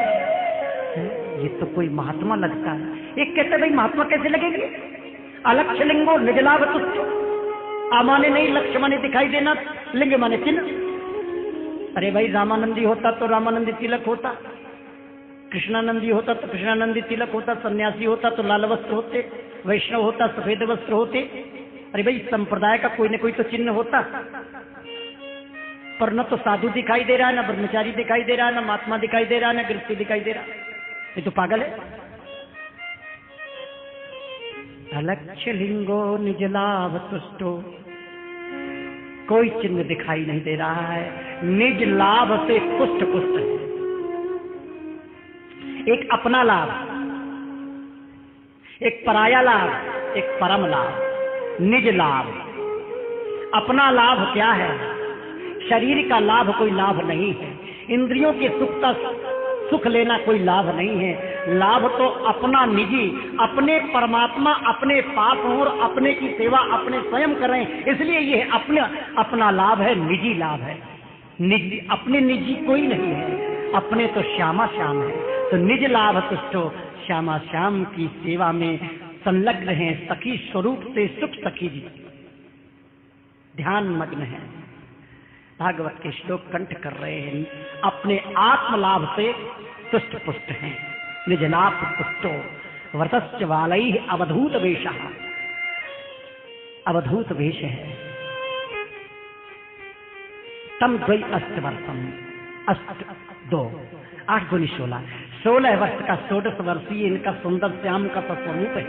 ये तो कोई महात्मा लगता है। एक कहते भाई महात्मा कैसे लगेंगे, अलक्ष्य लिंगो निजलाभ तुच्छ, आमाने नहीं लक्ष्य माने दिखाई देना, लिंग माने चिन्ह। अरे भाई रामानंदी होता तो रामानंदी तिलक होता, कृष्णानंदी होता तो कृष्णानंदी तिलक होता, सन्यासी होता तो लाल वस्त्र होते, वैष्णव होता सफेद वस्त्र होते। अरे भाई संप्रदाय का कोई न कोई तो चिन्ह होता, पर न तो साधु दिखाई दे रहा है, न ब्रह्मचारी दिखाई दे रहा है, न महात्मा दिखाई दे रहा है, न गृहस्थी दिखाई दे रहा है। ये तो पागल है। अलक्ष्य लिंगो निज लाभ तुष्टो, कोई चिन्ह दिखाई नहीं दे रहा है, निज लाभ से पुष्ट पुष्ट है। एक अपना लाभ, एक पराया लाभ, एक परम लाभ, निज लाभ। अपना लाभ क्या है, शरीर का लाभ कोई लाभ नहीं है, इंद्रियों के सुख का सुख लेना कोई लाभ नहीं है। लाभ तो अपना निजी, अपने परमात्मा अपने पास हो और अपने की सेवा अपने स्वयं करें, इसलिए ये अपना लाभ है, निजी लाभ है। निजी अपने निजी कोई नहीं है, अपने तो श्यामा श्याम है। तो निज लाभ तुष्टो, श्यामा श्याम की सेवा में संलग्न है, सखी स्वरूप से सुख सखी जी ध्यान मग्न है, भागवत के श्लोक कंठ कर रहे हैं, अपने आत्म लाभ से तुष्ट पुष्ट हैं। निज लाभ पुष्टो व्रतश्च वालैः अवधूत वेशः, अवधूत वेश है। तम द्वै अष्ट वर्षम, अष्ट 2 8 गुनी 16, 16 वर्ष का 16 वर्षीय इनका सुंदर श्याम का स्वरूप है।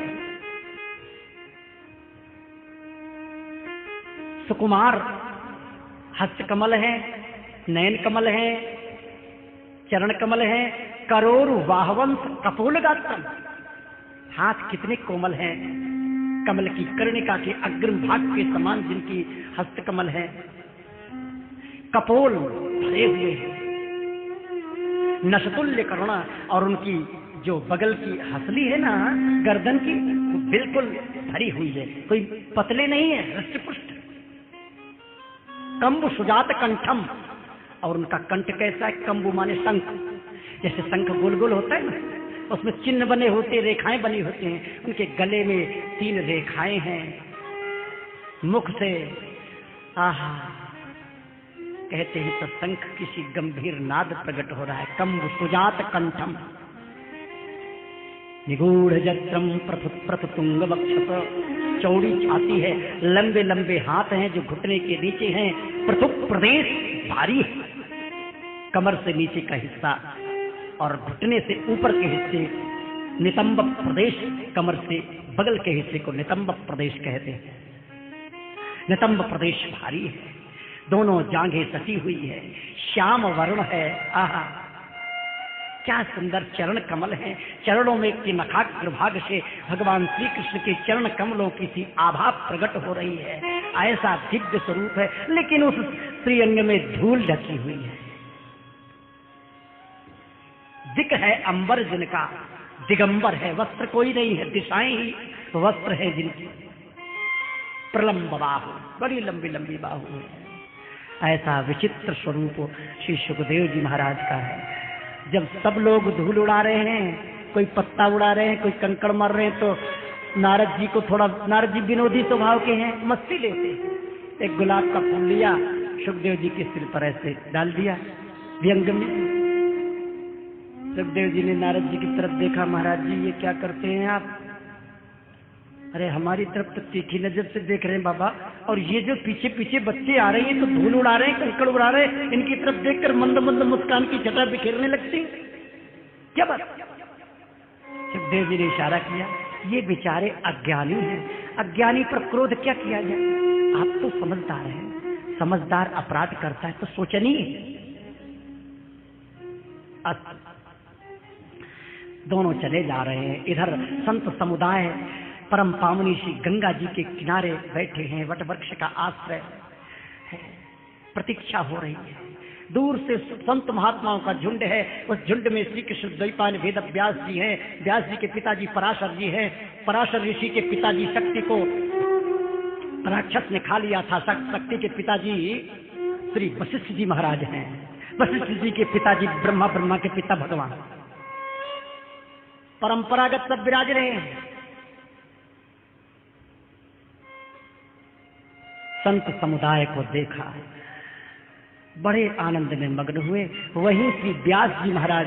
सुकुमार हस्त कमल है, नयन कमल है, चरण कमल है, करोड़ बाहवंत कपोल गात्रम, हाथ कितने कोमल हैं, कमल की कर्णिका के अग्रिम भाग के समान जिनकी हस्त कमल है, कपोल भरे हुए हैं, नशतुल्य करुणा, और उनकी जो बगल की हसली है ना गर्दन की, वो बिल्कुल भरी हुई है, कोई पतले नहीं है, हृष्ट-पुष्ट। कंबु सुजात कंठम, और उनका कंठ कैसा है, कंबु माने शंख, जैसे शंख गोल गोल होता है ना, उसमें चिन्ह बने होते, रेखाएं बनी होती हैं, उनके गले में 3 रेखाएं हैं, मुख से आहा कहते हैं तो शंख किसी गंभीर नाद प्रकट हो रहा है। कंबु सुजात कंठम, निगूढ़ जत्रम प्रथुतुंग वक्षस, चौड़ी छाती है, लंबे लंबे हाथ हैं जो घुटने के नीचे हैं, प्रथुक प्रदेश भारी है, कमर से नीचे का हिस्सा और घुटने से ऊपर के हिस्से नितंब प्रदेश, कमर से बगल के हिस्से को नितंब प्रदेश कहते हैं। नितंब प्रदेश भारी है, दोनों जांघें सटी हुई है, श्याम वर्ण है, आहा क्या सुंदर चरण कमल हैं, चरणों में की नखाग्र भाग से भगवान श्री कृष्ण के चरण कमलों की सी आभा प्रकट हो रही है, ऐसा दिव्य स्वरूप है, लेकिन उस श्रीअंग में धूल ढकी हुई है। दिक है अंबर जिनका, दिगंबर है, वस्त्र कोई नहीं है, दिशाएं ही वस्त्र है जिनकी, प्रलंब बाहु, बड़ी लंबी लंबी बाहु है। ऐसा विचित्र स्वरूप श्री सुखदेव जी महाराज का है। जब सब लोग धूल उड़ा रहे हैं, कोई पत्ता उड़ा रहे हैं, कोई कंकड़ मार रहे हैं, तो नारद जी को थोड़ा, नारद जी विनोदी स्वभाव के हैं, मस्ती लेते हैं। एक गुलाब का फूल लिया, सुखदेव जी के सिर पर ऐसे डाल दिया व्यंग में। सुखदेव जी ने नारद जी की तरफ देखा, महाराज जी ये क्या करते हैं आप? अरे हमारी तरफ तो तीखी नजर से देख रहे हैं बाबा, और ये जो पीछे पीछे बच्चे आ रहे हैं तो धूल उड़ा रहे हैं, कंकड़ उड़ा रहे हैं, इनकी तरफ देखकर मंद मंद मुस्कान की छटा बिखेरने लगती, क्या बात? सुखदेव जी ने इशारा किया, ये बेचारे अज्ञानी हैं, अज्ञानी पर क्रोध क्या किया जाए? आप तो समझदार हैं, समझदार अपराध करता है तो सोचनीय। दोनों चले जा रहे हैं। इधर संत समुदाय परम पावनी श्री गंगा जी के किनारे बैठे हैं, वट वृक्ष का आश्रय है, प्रतीक्षा हो रही है। दूर से संत महात्माओं का झुंड है, उस झुंड में श्री कृष्ण द्वैपायन वेद व्यास जी हैं, व्यास जी के पिताजी पराशर जी हैं, पराशर ऋषि के पिताजी शक्ति को राक्षस ने खा लिया था, शक्ति के पिताजी श्री वशिष्ठ जी महाराज हैं, वशिष्ठ जी के पिताजी ब्रह्मा, ब्रह्मा के पिता भगवान, परंपरागत सब विराज रहे हैं। संत समुदाय को देखा, बड़े आनंद में मग्न हुए। वहीं श्री व्यास जी महाराज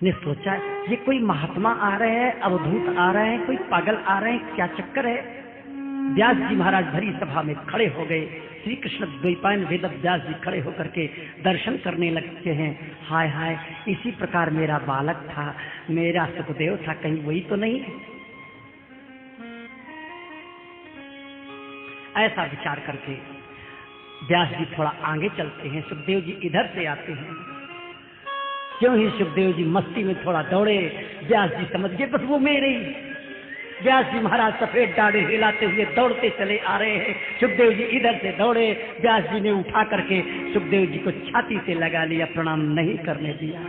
ने सोचा ये कोई महात्मा आ रहे हैं, अवधूत आ रहे हैं, कोई पागल आ रहे हैं, क्या चक्कर है? व्यास जी महाराज भरी सभा में खड़े हो गए। श्री कृष्ण द्वैपायन वेद व्यास जी खड़े होकर के दर्शन करने लगते हैं। हाय हाय, इसी प्रकार मेरा बालक था, मेरा सुखदेव था, कहीं वही तो नहीं? ऐसा विचार करके व्यास जी थोड़ा आगे चलते हैं। सुखदेव जी इधर से आते हैं। क्यों ही सुखदेव जी मस्ती में थोड़ा दौड़े, व्यास जी समझ गए बस वो मेरे ही। व्यास जी महाराज सफेद दाढ़ी हिलाते हुए दौड़ते चले आ रहे हैं। सुखदेव जी इधर से दौड़े, व्यास जी ने उठा करके सुखदेव जी को छाती से लगा लिया, प्रणाम नहीं करने दिया,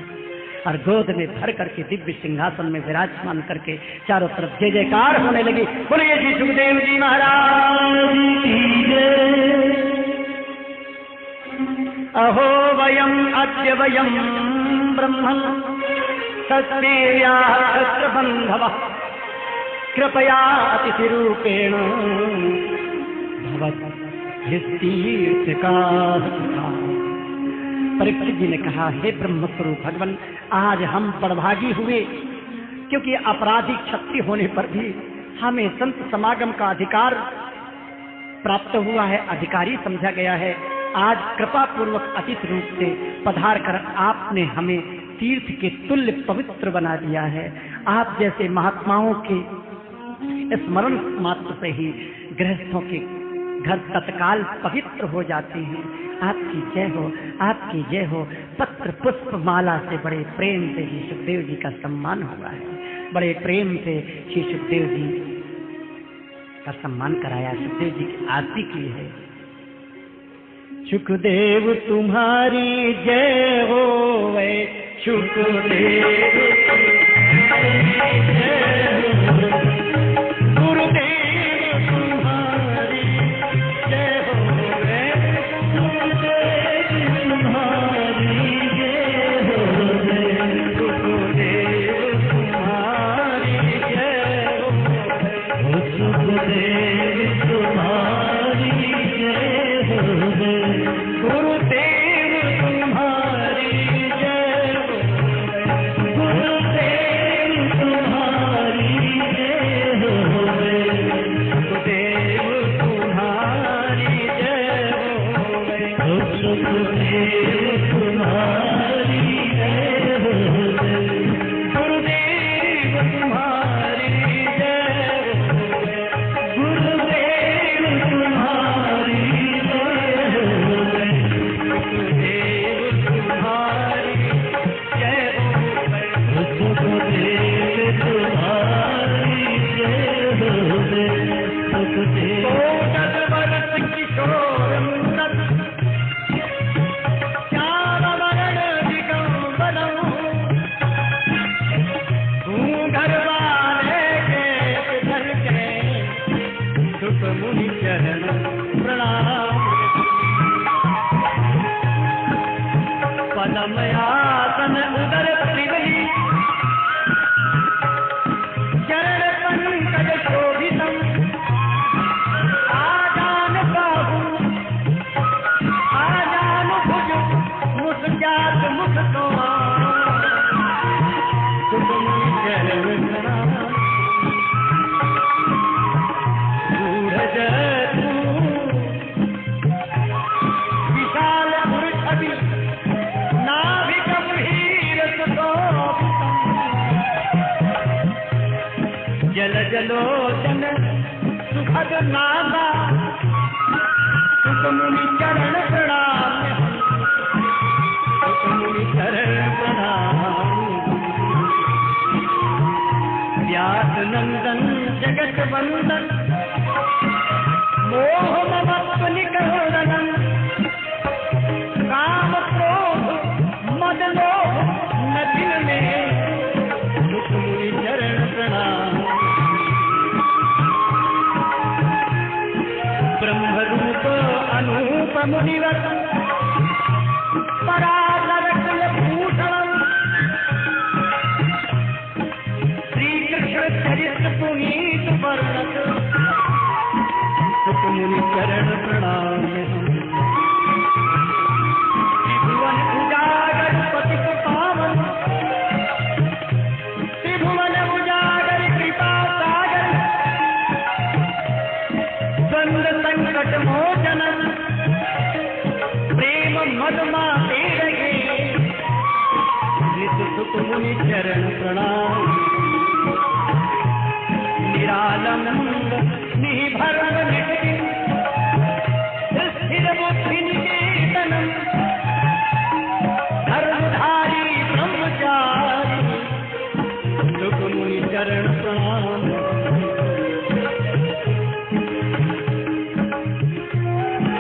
और गोद में भर करके दिव्य सिंहासन में विराजमान करके चारों तरफ जय जयकार होने लगी। बोलिए जी सुखदेव जी महाराज की जय। अहो वयम अद्य वयम ब्रह्मन् सत्तेव्यात्र बंधवः कृपया अतिथिरूपेण भवतीर्थका। परीक्षित जी ने कहा, हे ब्रह्मस्वरूप भगवान, आज हम बड़भागी हुए, क्योंकि अपराधी क्षत्रिय होने पर भी हमें संत समागम का अधिकार प्राप्त हुआ है, अधिकारी समझा गया है। आज कृपा पूर्वक अतिथि रूप से पधार कर आपने हमें तीर्थ के तुल्य पवित्र बना दिया है। आप जैसे महात्माओं के स्मरण मात्र से ही गृहस्थों के घर तत्काल पवित्र हो जाते हैं। आपकी जय हो, आपकी जय हो। पत्र पुष्प माला से बड़े प्रेम से श्री सुखदेव जी का सम्मान हुआ है, बड़े प्रेम से श्री सुखदेव जी का सम्मान कराया, सुखदेव जी की आरती की है। सुखदेव तुम्हारी जय हो, वे सुखदेव गुरुदेव तुम्हारी जय हो, वे गुरुदेव तुम्हारी जय हो, सुखदेव तुम्हारी जय हो, सुखदेव तुम्हारी जय हो, गुरुदेव तुम्हारी जय हो, गुरुदेव तुम्हारी जय हो, गुरुदेव तुम्हारी जय हो, गुरुदेव तुम्हारी जय हो, गुरुदेव तुम्हारी जय हो, गुरुदेव सुन सुखद नादा सुख मुनि चरण प्रणाम सुख मुनि चरण प्रणाम व्यास नंदन जगत वंदन मोह ममत्व निकलनन काम क्रोध मद लोभ न दिल में सुख मुनि चरण प्रणाम ब्रह्म रूप अनूप मुनिवर पराशर कुल भूषण श्री कृष्ण चरित्र पुनीत वर्णक सुख मुनि चरण प्रणाम त्रिभुवन उजागर पतित पावन त्रिभुवन उजागर कृपा सागर द्वंद संकट मोचन प्रेम मदमा तेरगे नित सुख मुनि चरण प्रणाम निरालंब निभरम स्थिर बुद्धि निकेतनम धर्मधारी ब्रह्मचारी सुख मुनि चरण प्रणाम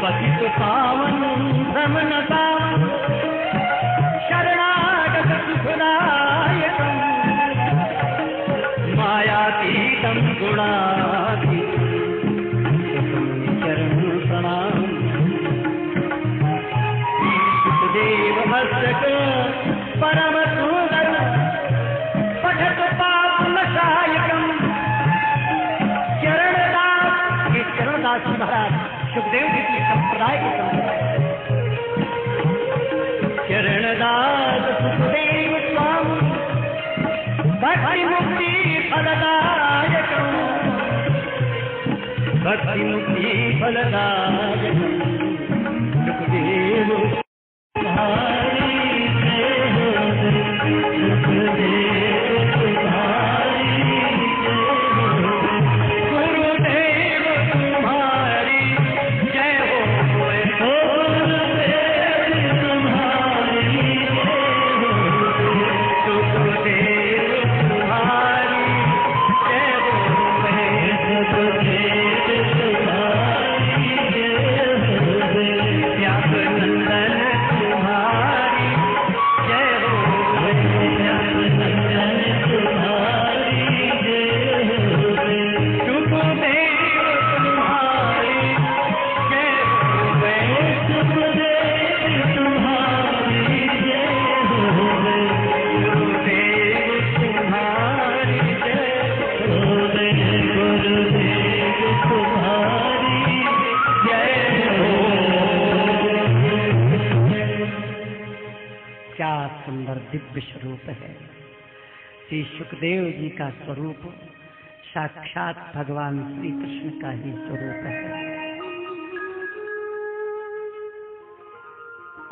पतित पावन भ्रमण पावन शरणागत सुखदायकम मायातीतम गुणातीतम सुख मुनि चरण प्रणाम सुखदेव मस्तक परम सुंदर पठत पाप नशायकम चरणदास ये चरणदास महाराज सुखदेव जी की संप्रदाय के संप्रदाय चरणदास सुखदेव स्वामी भक्ति मुक्ति फलदायक भक्ति मुक्ति फलदायक सुखदेव तुम्हारी जय हो सुखदेव तुम्हारी जय हो गुरुदेव तुम्हारी जय हो गुरुदेव तुम्हारी जय हो सुखदेव तुम्हारी जय हो सुखदेव तुम्हारी जय हो व्यास नंदन तुम्हारी जय हो व्यास नंदन तुम्हारी जय हो सुखदेव तुम्हारी जय हो सुखदेव तुम्हारी जय हो गुरुदेव तुम्हारी जय हो गुरुदेव तुम्हारी जय हो। क्या सुंदर दिव्य स्वरूप है श्री सुखदेव जी का स्वरूप साक्षात भगवान श्री कृष्ण का ही स्वरूप है।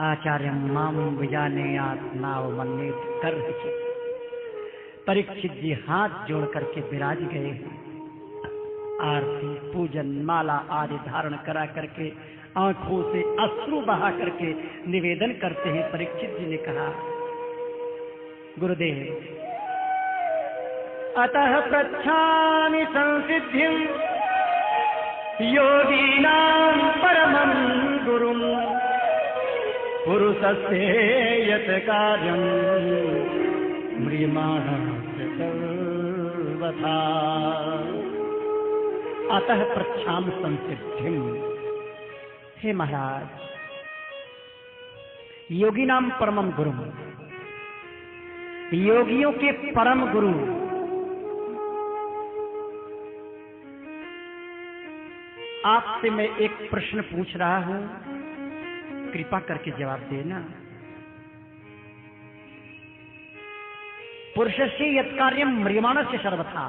आचार्य माम विजाने आत्माव मन्नेत कर परीक्षित जी हाथ जोड़ करके विराज गए हैं। आरती पूजन माला आदि धारण करा करके आंखों से अश्रु बहा करके निवेदन करते हैं। परीक्षित जी ने कहा गुरुदेव अतः प्रच्छामि संसिद्धिं योगीनां परमं गुरुं पुरुषस्य यत् कार्यं म्रियमाणस्य सर्वथा। अतः प्रच्छामि संसिद्धिं, हे महाराज योगीनां परमं गुरुं, योगियों के परम गुरु आपसे मैं एक प्रश्न पूछ रहा हूं, कृपा करके जवाब देना। पुरुषस्य यत् कार्यं म्रियमाणस्य सर्वथा,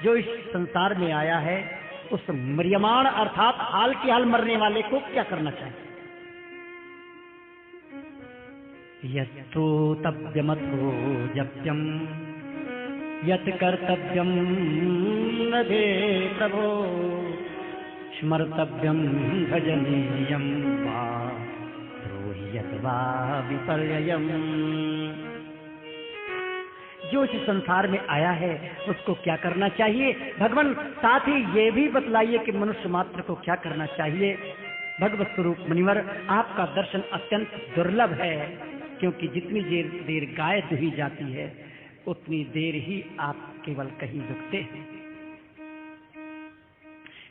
जो इस संसार में आया है उस म्रियमाण अर्थात हाल के हाल मरने वाले को क्या करना चाहिए? यत्रो तप्यमथो जप्यम यत् कर्तव्यं नभे प्रभो स्मर्तव्यं भजनीयं वा ब्रूहि यत् वा विपर्ययम्। जो इस संसार में आया है उसको क्या करना चाहिए भगवान, साथ ही ये भी बतलाइए कि मनुष्य मात्र को क्या करना चाहिए। भगवत स्वरूप मुनिवर, आपका दर्शन अत्यंत दुर्लभ है, क्योंकि जितनी देर गाय दुही जाती है उतनी देर ही आप केवल कहीं रुकते हैं।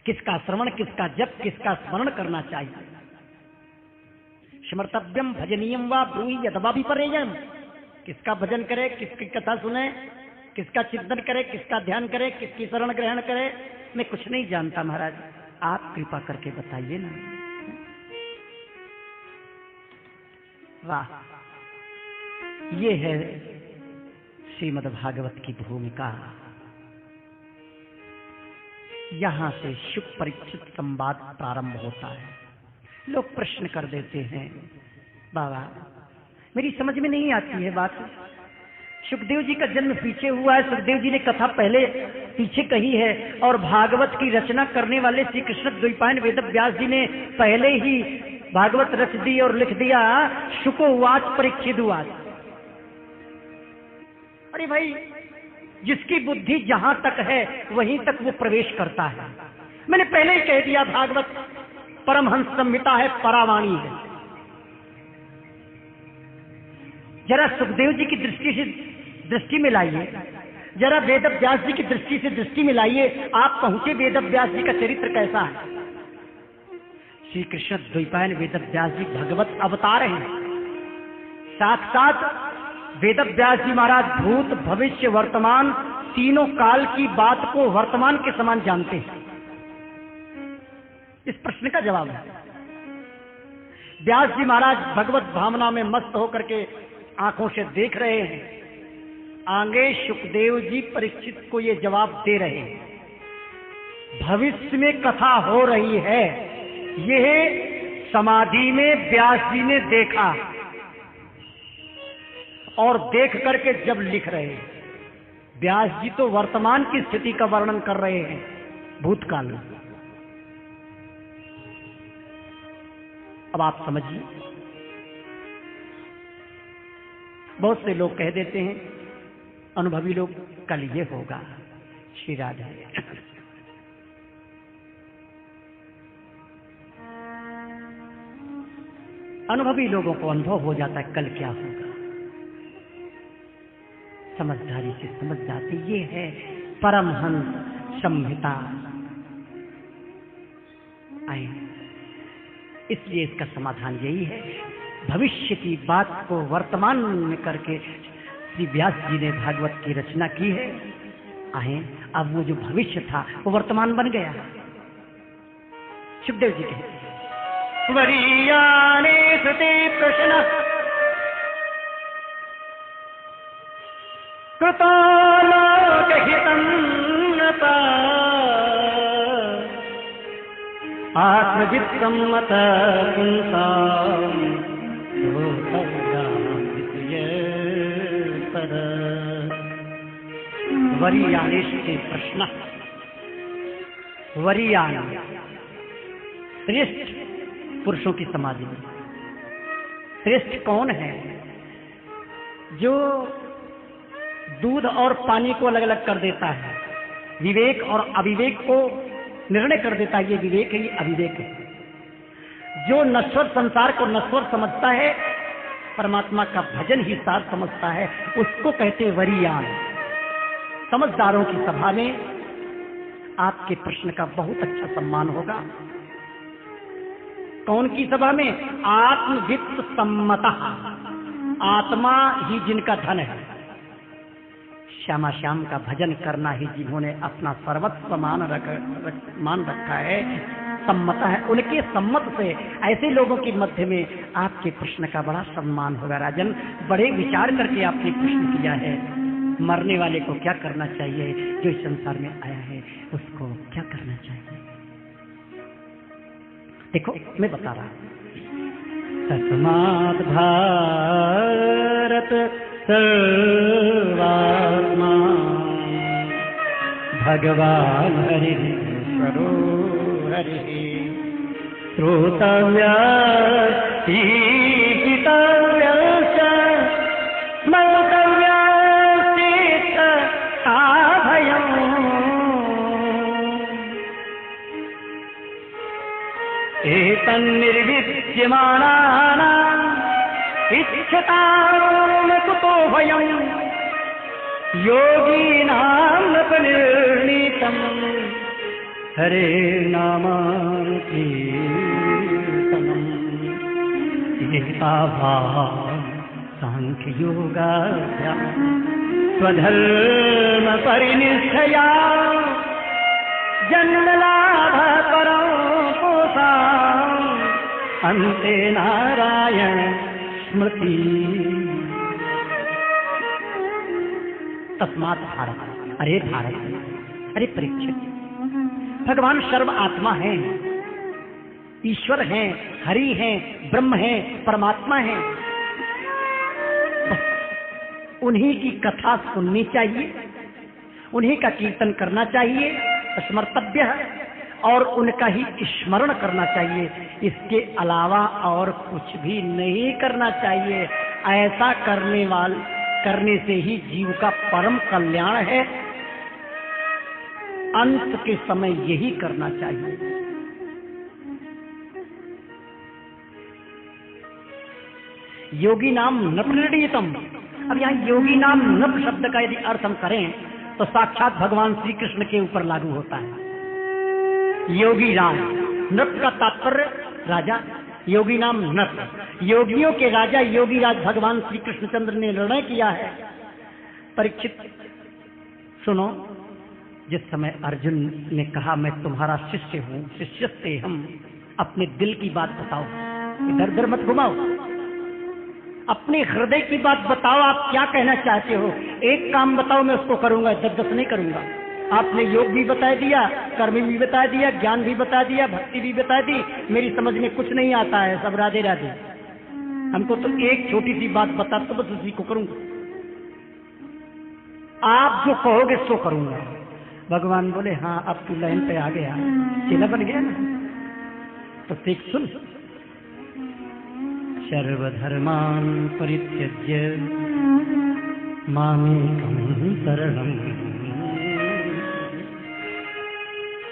किसका श्रवण, किसका जप, किसका स्मरण करना चाहिए। स्मर्तव्यम भजनीयम वा ब्रूहि यद्वा विपर्ययम्। किसका भजन करे, किसकी कथा सुने, किसका चिंतन करे, किसका ध्यान करे, किसकी शरण ग्रहण करे, मैं कुछ नहीं जानता महाराज, आप कृपा करके बताइए ना। वाह, ये है श्रीमद् भागवत की भूमिका। यहां से शुक परीक्षित संवाद प्रारंभ होता है। लोग प्रश्न कर देते हैं, बाबा मेरी समझ में नहीं आती है बात। सुखदेव जी का जन्म पीछे हुआ है, सुखदेव जी ने कथा पहले पीछे कही है, और भागवत की रचना करने वाले श्री कृष्ण द्वैपायन वेद व्यास जी ने पहले ही भागवत रच दी और लिख दिया शुको उवाच परीक्षित उवाच। अरे भाई, जिसकी बुद्धि जहां तक है वहीं तक वो प्रवेश करता है। मैंने पहले ही कह दिया, भागवत परमहंस संहिता है, परावाणी है। जरा सुखदेव जी की दृष्टि में लाइए, जरा वेद व्यास जी की दृष्टि से दृष्टि में लाइए, आप पहुंचे वेद व्यास जी का चरित्र कैसा है। श्री कृष्ण द्वैपायन वेद व्यास जी भगवत अवतार हैं, साक्षात वेद व्यास जी महाराज भूत भविष्य वर्तमान तीनों काल की बात को वर्तमान के समान जानते हैं। इस प्रश्न का जवाब है। व्यास जी महाराज भगवत भावना में मस्त होकर के आंखों से देख रहे हैं, आगे सुखदेव जी परीक्षित को ये जवाब दे रहे हैं। भविष्य में कथा हो रही है, यह समाधि में व्यास जी ने देखा और देख करके जब लिख रहे हैं। व्यास जी तो वर्तमान की स्थिति का वर्णन कर रहे हैं, भूतकाल में। अब आप समझिए, बहुत से लोग कह देते हैं, अनुभवी लोग, कल ये होगा। श्री राधे। अनुभवी लोगों को अनुभव हो जाता है कल क्या होगा, समझदारी से समझ जाते। ये है परमहंस संहिता। आए, इसलिए इसका समाधान यही है, भविष्य की बात को वर्तमान में करके श्री व्यास जी ने भागवत की रचना की है। आए, अब वो जो भविष्य था वो वर्तमान बन गया। सुखदेव जी कहते हैं, वरीयाने सुते प्रश्न कृतालोकहितं नता आत्मजित्सम्मत पुंसाम् वरीयाने सुते प्रश्न। वरीयान श्रेष्ठ पुरुषों की समाधि में। श्रेष्ठ कौन है? जो दूध और पानी को अलग अलग कर देता है, विवेक और अविवेक को निर्णय कर देता है, ये विवेक है, ये अविवेक है। जो नश्वर संसार को नश्वर समझता है, परमात्मा का भजन ही सार समझता है, उसको कहते हैं वरीयान। समझदारों की सभा में आपके प्रश्न का बहुत अच्छा सम्मान होगा। कौन की सभा में? आत्मवित्त सम्मतः, आत्मा ही जिनका धन है, श्यामा श्याम का भजन करना ही जिन्होंने अपना सर्वस्व मान रखा है, सम्मत है, उनके सम्मत से ऐसे लोगों के मध्य में आपके प्रश्न का बड़ा सम्मान होगा। राजन, बड़े विचार करके आपने प्रश्न किया है। मरने वाले को क्या करना चाहिए? जो इस संसार में आया है उसको क्या करना चाहिए? देखो, मैं बता रहा हूं। तस्मात् भारत सर्वात्मा भगवान हरि ईश्वरो हरि श्रोतव्या ईशितव्या च स्मर्तव्या चेत् आभयम् एतन्निर्विद्यमानानाम् इच्छताम् कुतो भयम् योगीनां निर्णीतम् हरे नामकीर्तनम् एतावा सांख्ययोगाभ्याम् स्वधर्म परिनिष्ठया जन्मलाभ परं पोषाम् अन्ते नारायण स्मृति। तस्मात् भारत, अरे भारत, अरे परीक्षित, भगवान सर्व आत्मा है, ईश्वर है, हरि है, ब्रह्म है, परमात्मा है। उन्हीं की कथा सुननी चाहिए, उन्हीं का कीर्तन करना चाहिए, स्मर्तव्य, और उनका ही स्मरण करना चाहिए। इसके अलावा और कुछ भी नहीं करना चाहिए। ऐसा करने से ही जीव का परम कल्याण है। अंत के समय यही करना चाहिए। योगी नाम नप निर्णीतम। अब यहाँ योगी नाम नप शब्द का यदि अर्थ हम करें तो साक्षात भगवान श्री कृष्ण के ऊपर लागू होता है। योगी नाम, नप का तात्पर्य राजा, योगी नाम नप, योगियों के राजा योगी राज भगवान श्री कृष्णचंद्र ने निर्णय किया है। परीक्षित सुनो, जिस समय अर्जुन ने कहा मैं तुम्हारा शिष्य हूं, शिष्यस्ते हम, अपने दिल की बात बताओ, इधर उधर मत घुमाओ, अपने हृदय की बात बताओ। आप क्या कहना चाहते हो? एक काम बताओ, मैं उसको करूंगा, 10 नहीं करूंगा। आपने योग भी बता दिया, कर्म भी बता दिया, ज्ञान भी बता दिया, भक्ति भी बता दी, मेरी समझ में कुछ नहीं आता है, सब राधे राधे। हमको तो एक छोटी सी बात बता, तो बस उसी को करूंगा, आप जो कहोगे सो करूंगा। भगवान बोले हाँ, अब तू लाइन पे आ गया, चेला बन गया ना, तो ठीक सुन। सर्वधर्मान् परित्यज्य मामेकं शरणं।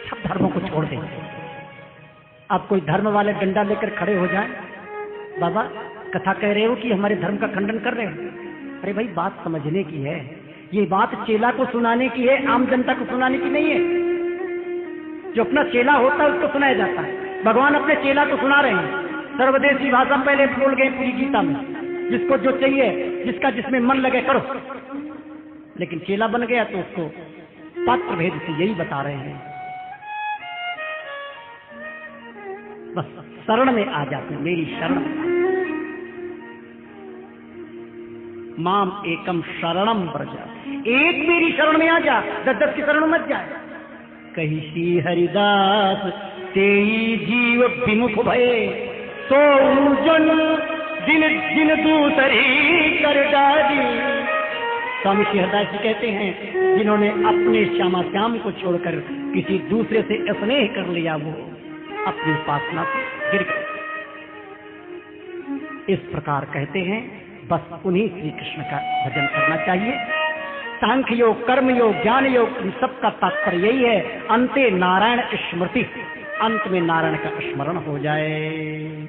सब धर्मों को छोड़ दे। अब कोई धर्म वाले डंडा लेकर खड़े हो जाए, बाबा कथा कह रहे हो कि हमारे धर्म का खंडन कर रहे हो? अरे भाई, बात समझने की है, ये बात चेला को सुनाने की है, आम जनता को सुनाने की नहीं है। जो अपना चेला होता है उसको सुनाया जाता है। भगवान अपने चेला को सुना रहे हैं। सर्वदेशी भाषा पहले बोल गए पूरी गीता में, जिसको जो चाहिए, जिसका जिसमें मन लगे करो। लेकिन चेला बन गया तो उसको पात्र भेद से यही बता रहे हैं। बस शरण में आ जाते, मेरी शरण। माम एकम शरणम व्रज, एक मेरी शरण में आ जा, 10 की शरण मत जाए। कही श्री हरिदास तेई जीव विमुख भये, तो जन दिन दिन दूसरी कर डाली। स्वामी श्री हरिदास जी कहते हैं, जिन्होंने अपने श्यामा श्याम को छोड़कर किसी दूसरे से स्नेह कर लिया, वो अपनी उपासना से गिर गए। इस प्रकार कहते हैं, बस उन्हीं श्री कृष्ण का भजन करना चाहिए। सांख्य योग, कर्म योग, ज्ञान योग, इन सबका तात्पर्य यही है, अंते नारायण स्मृति, अंत में नारायण का स्मरण हो जाए।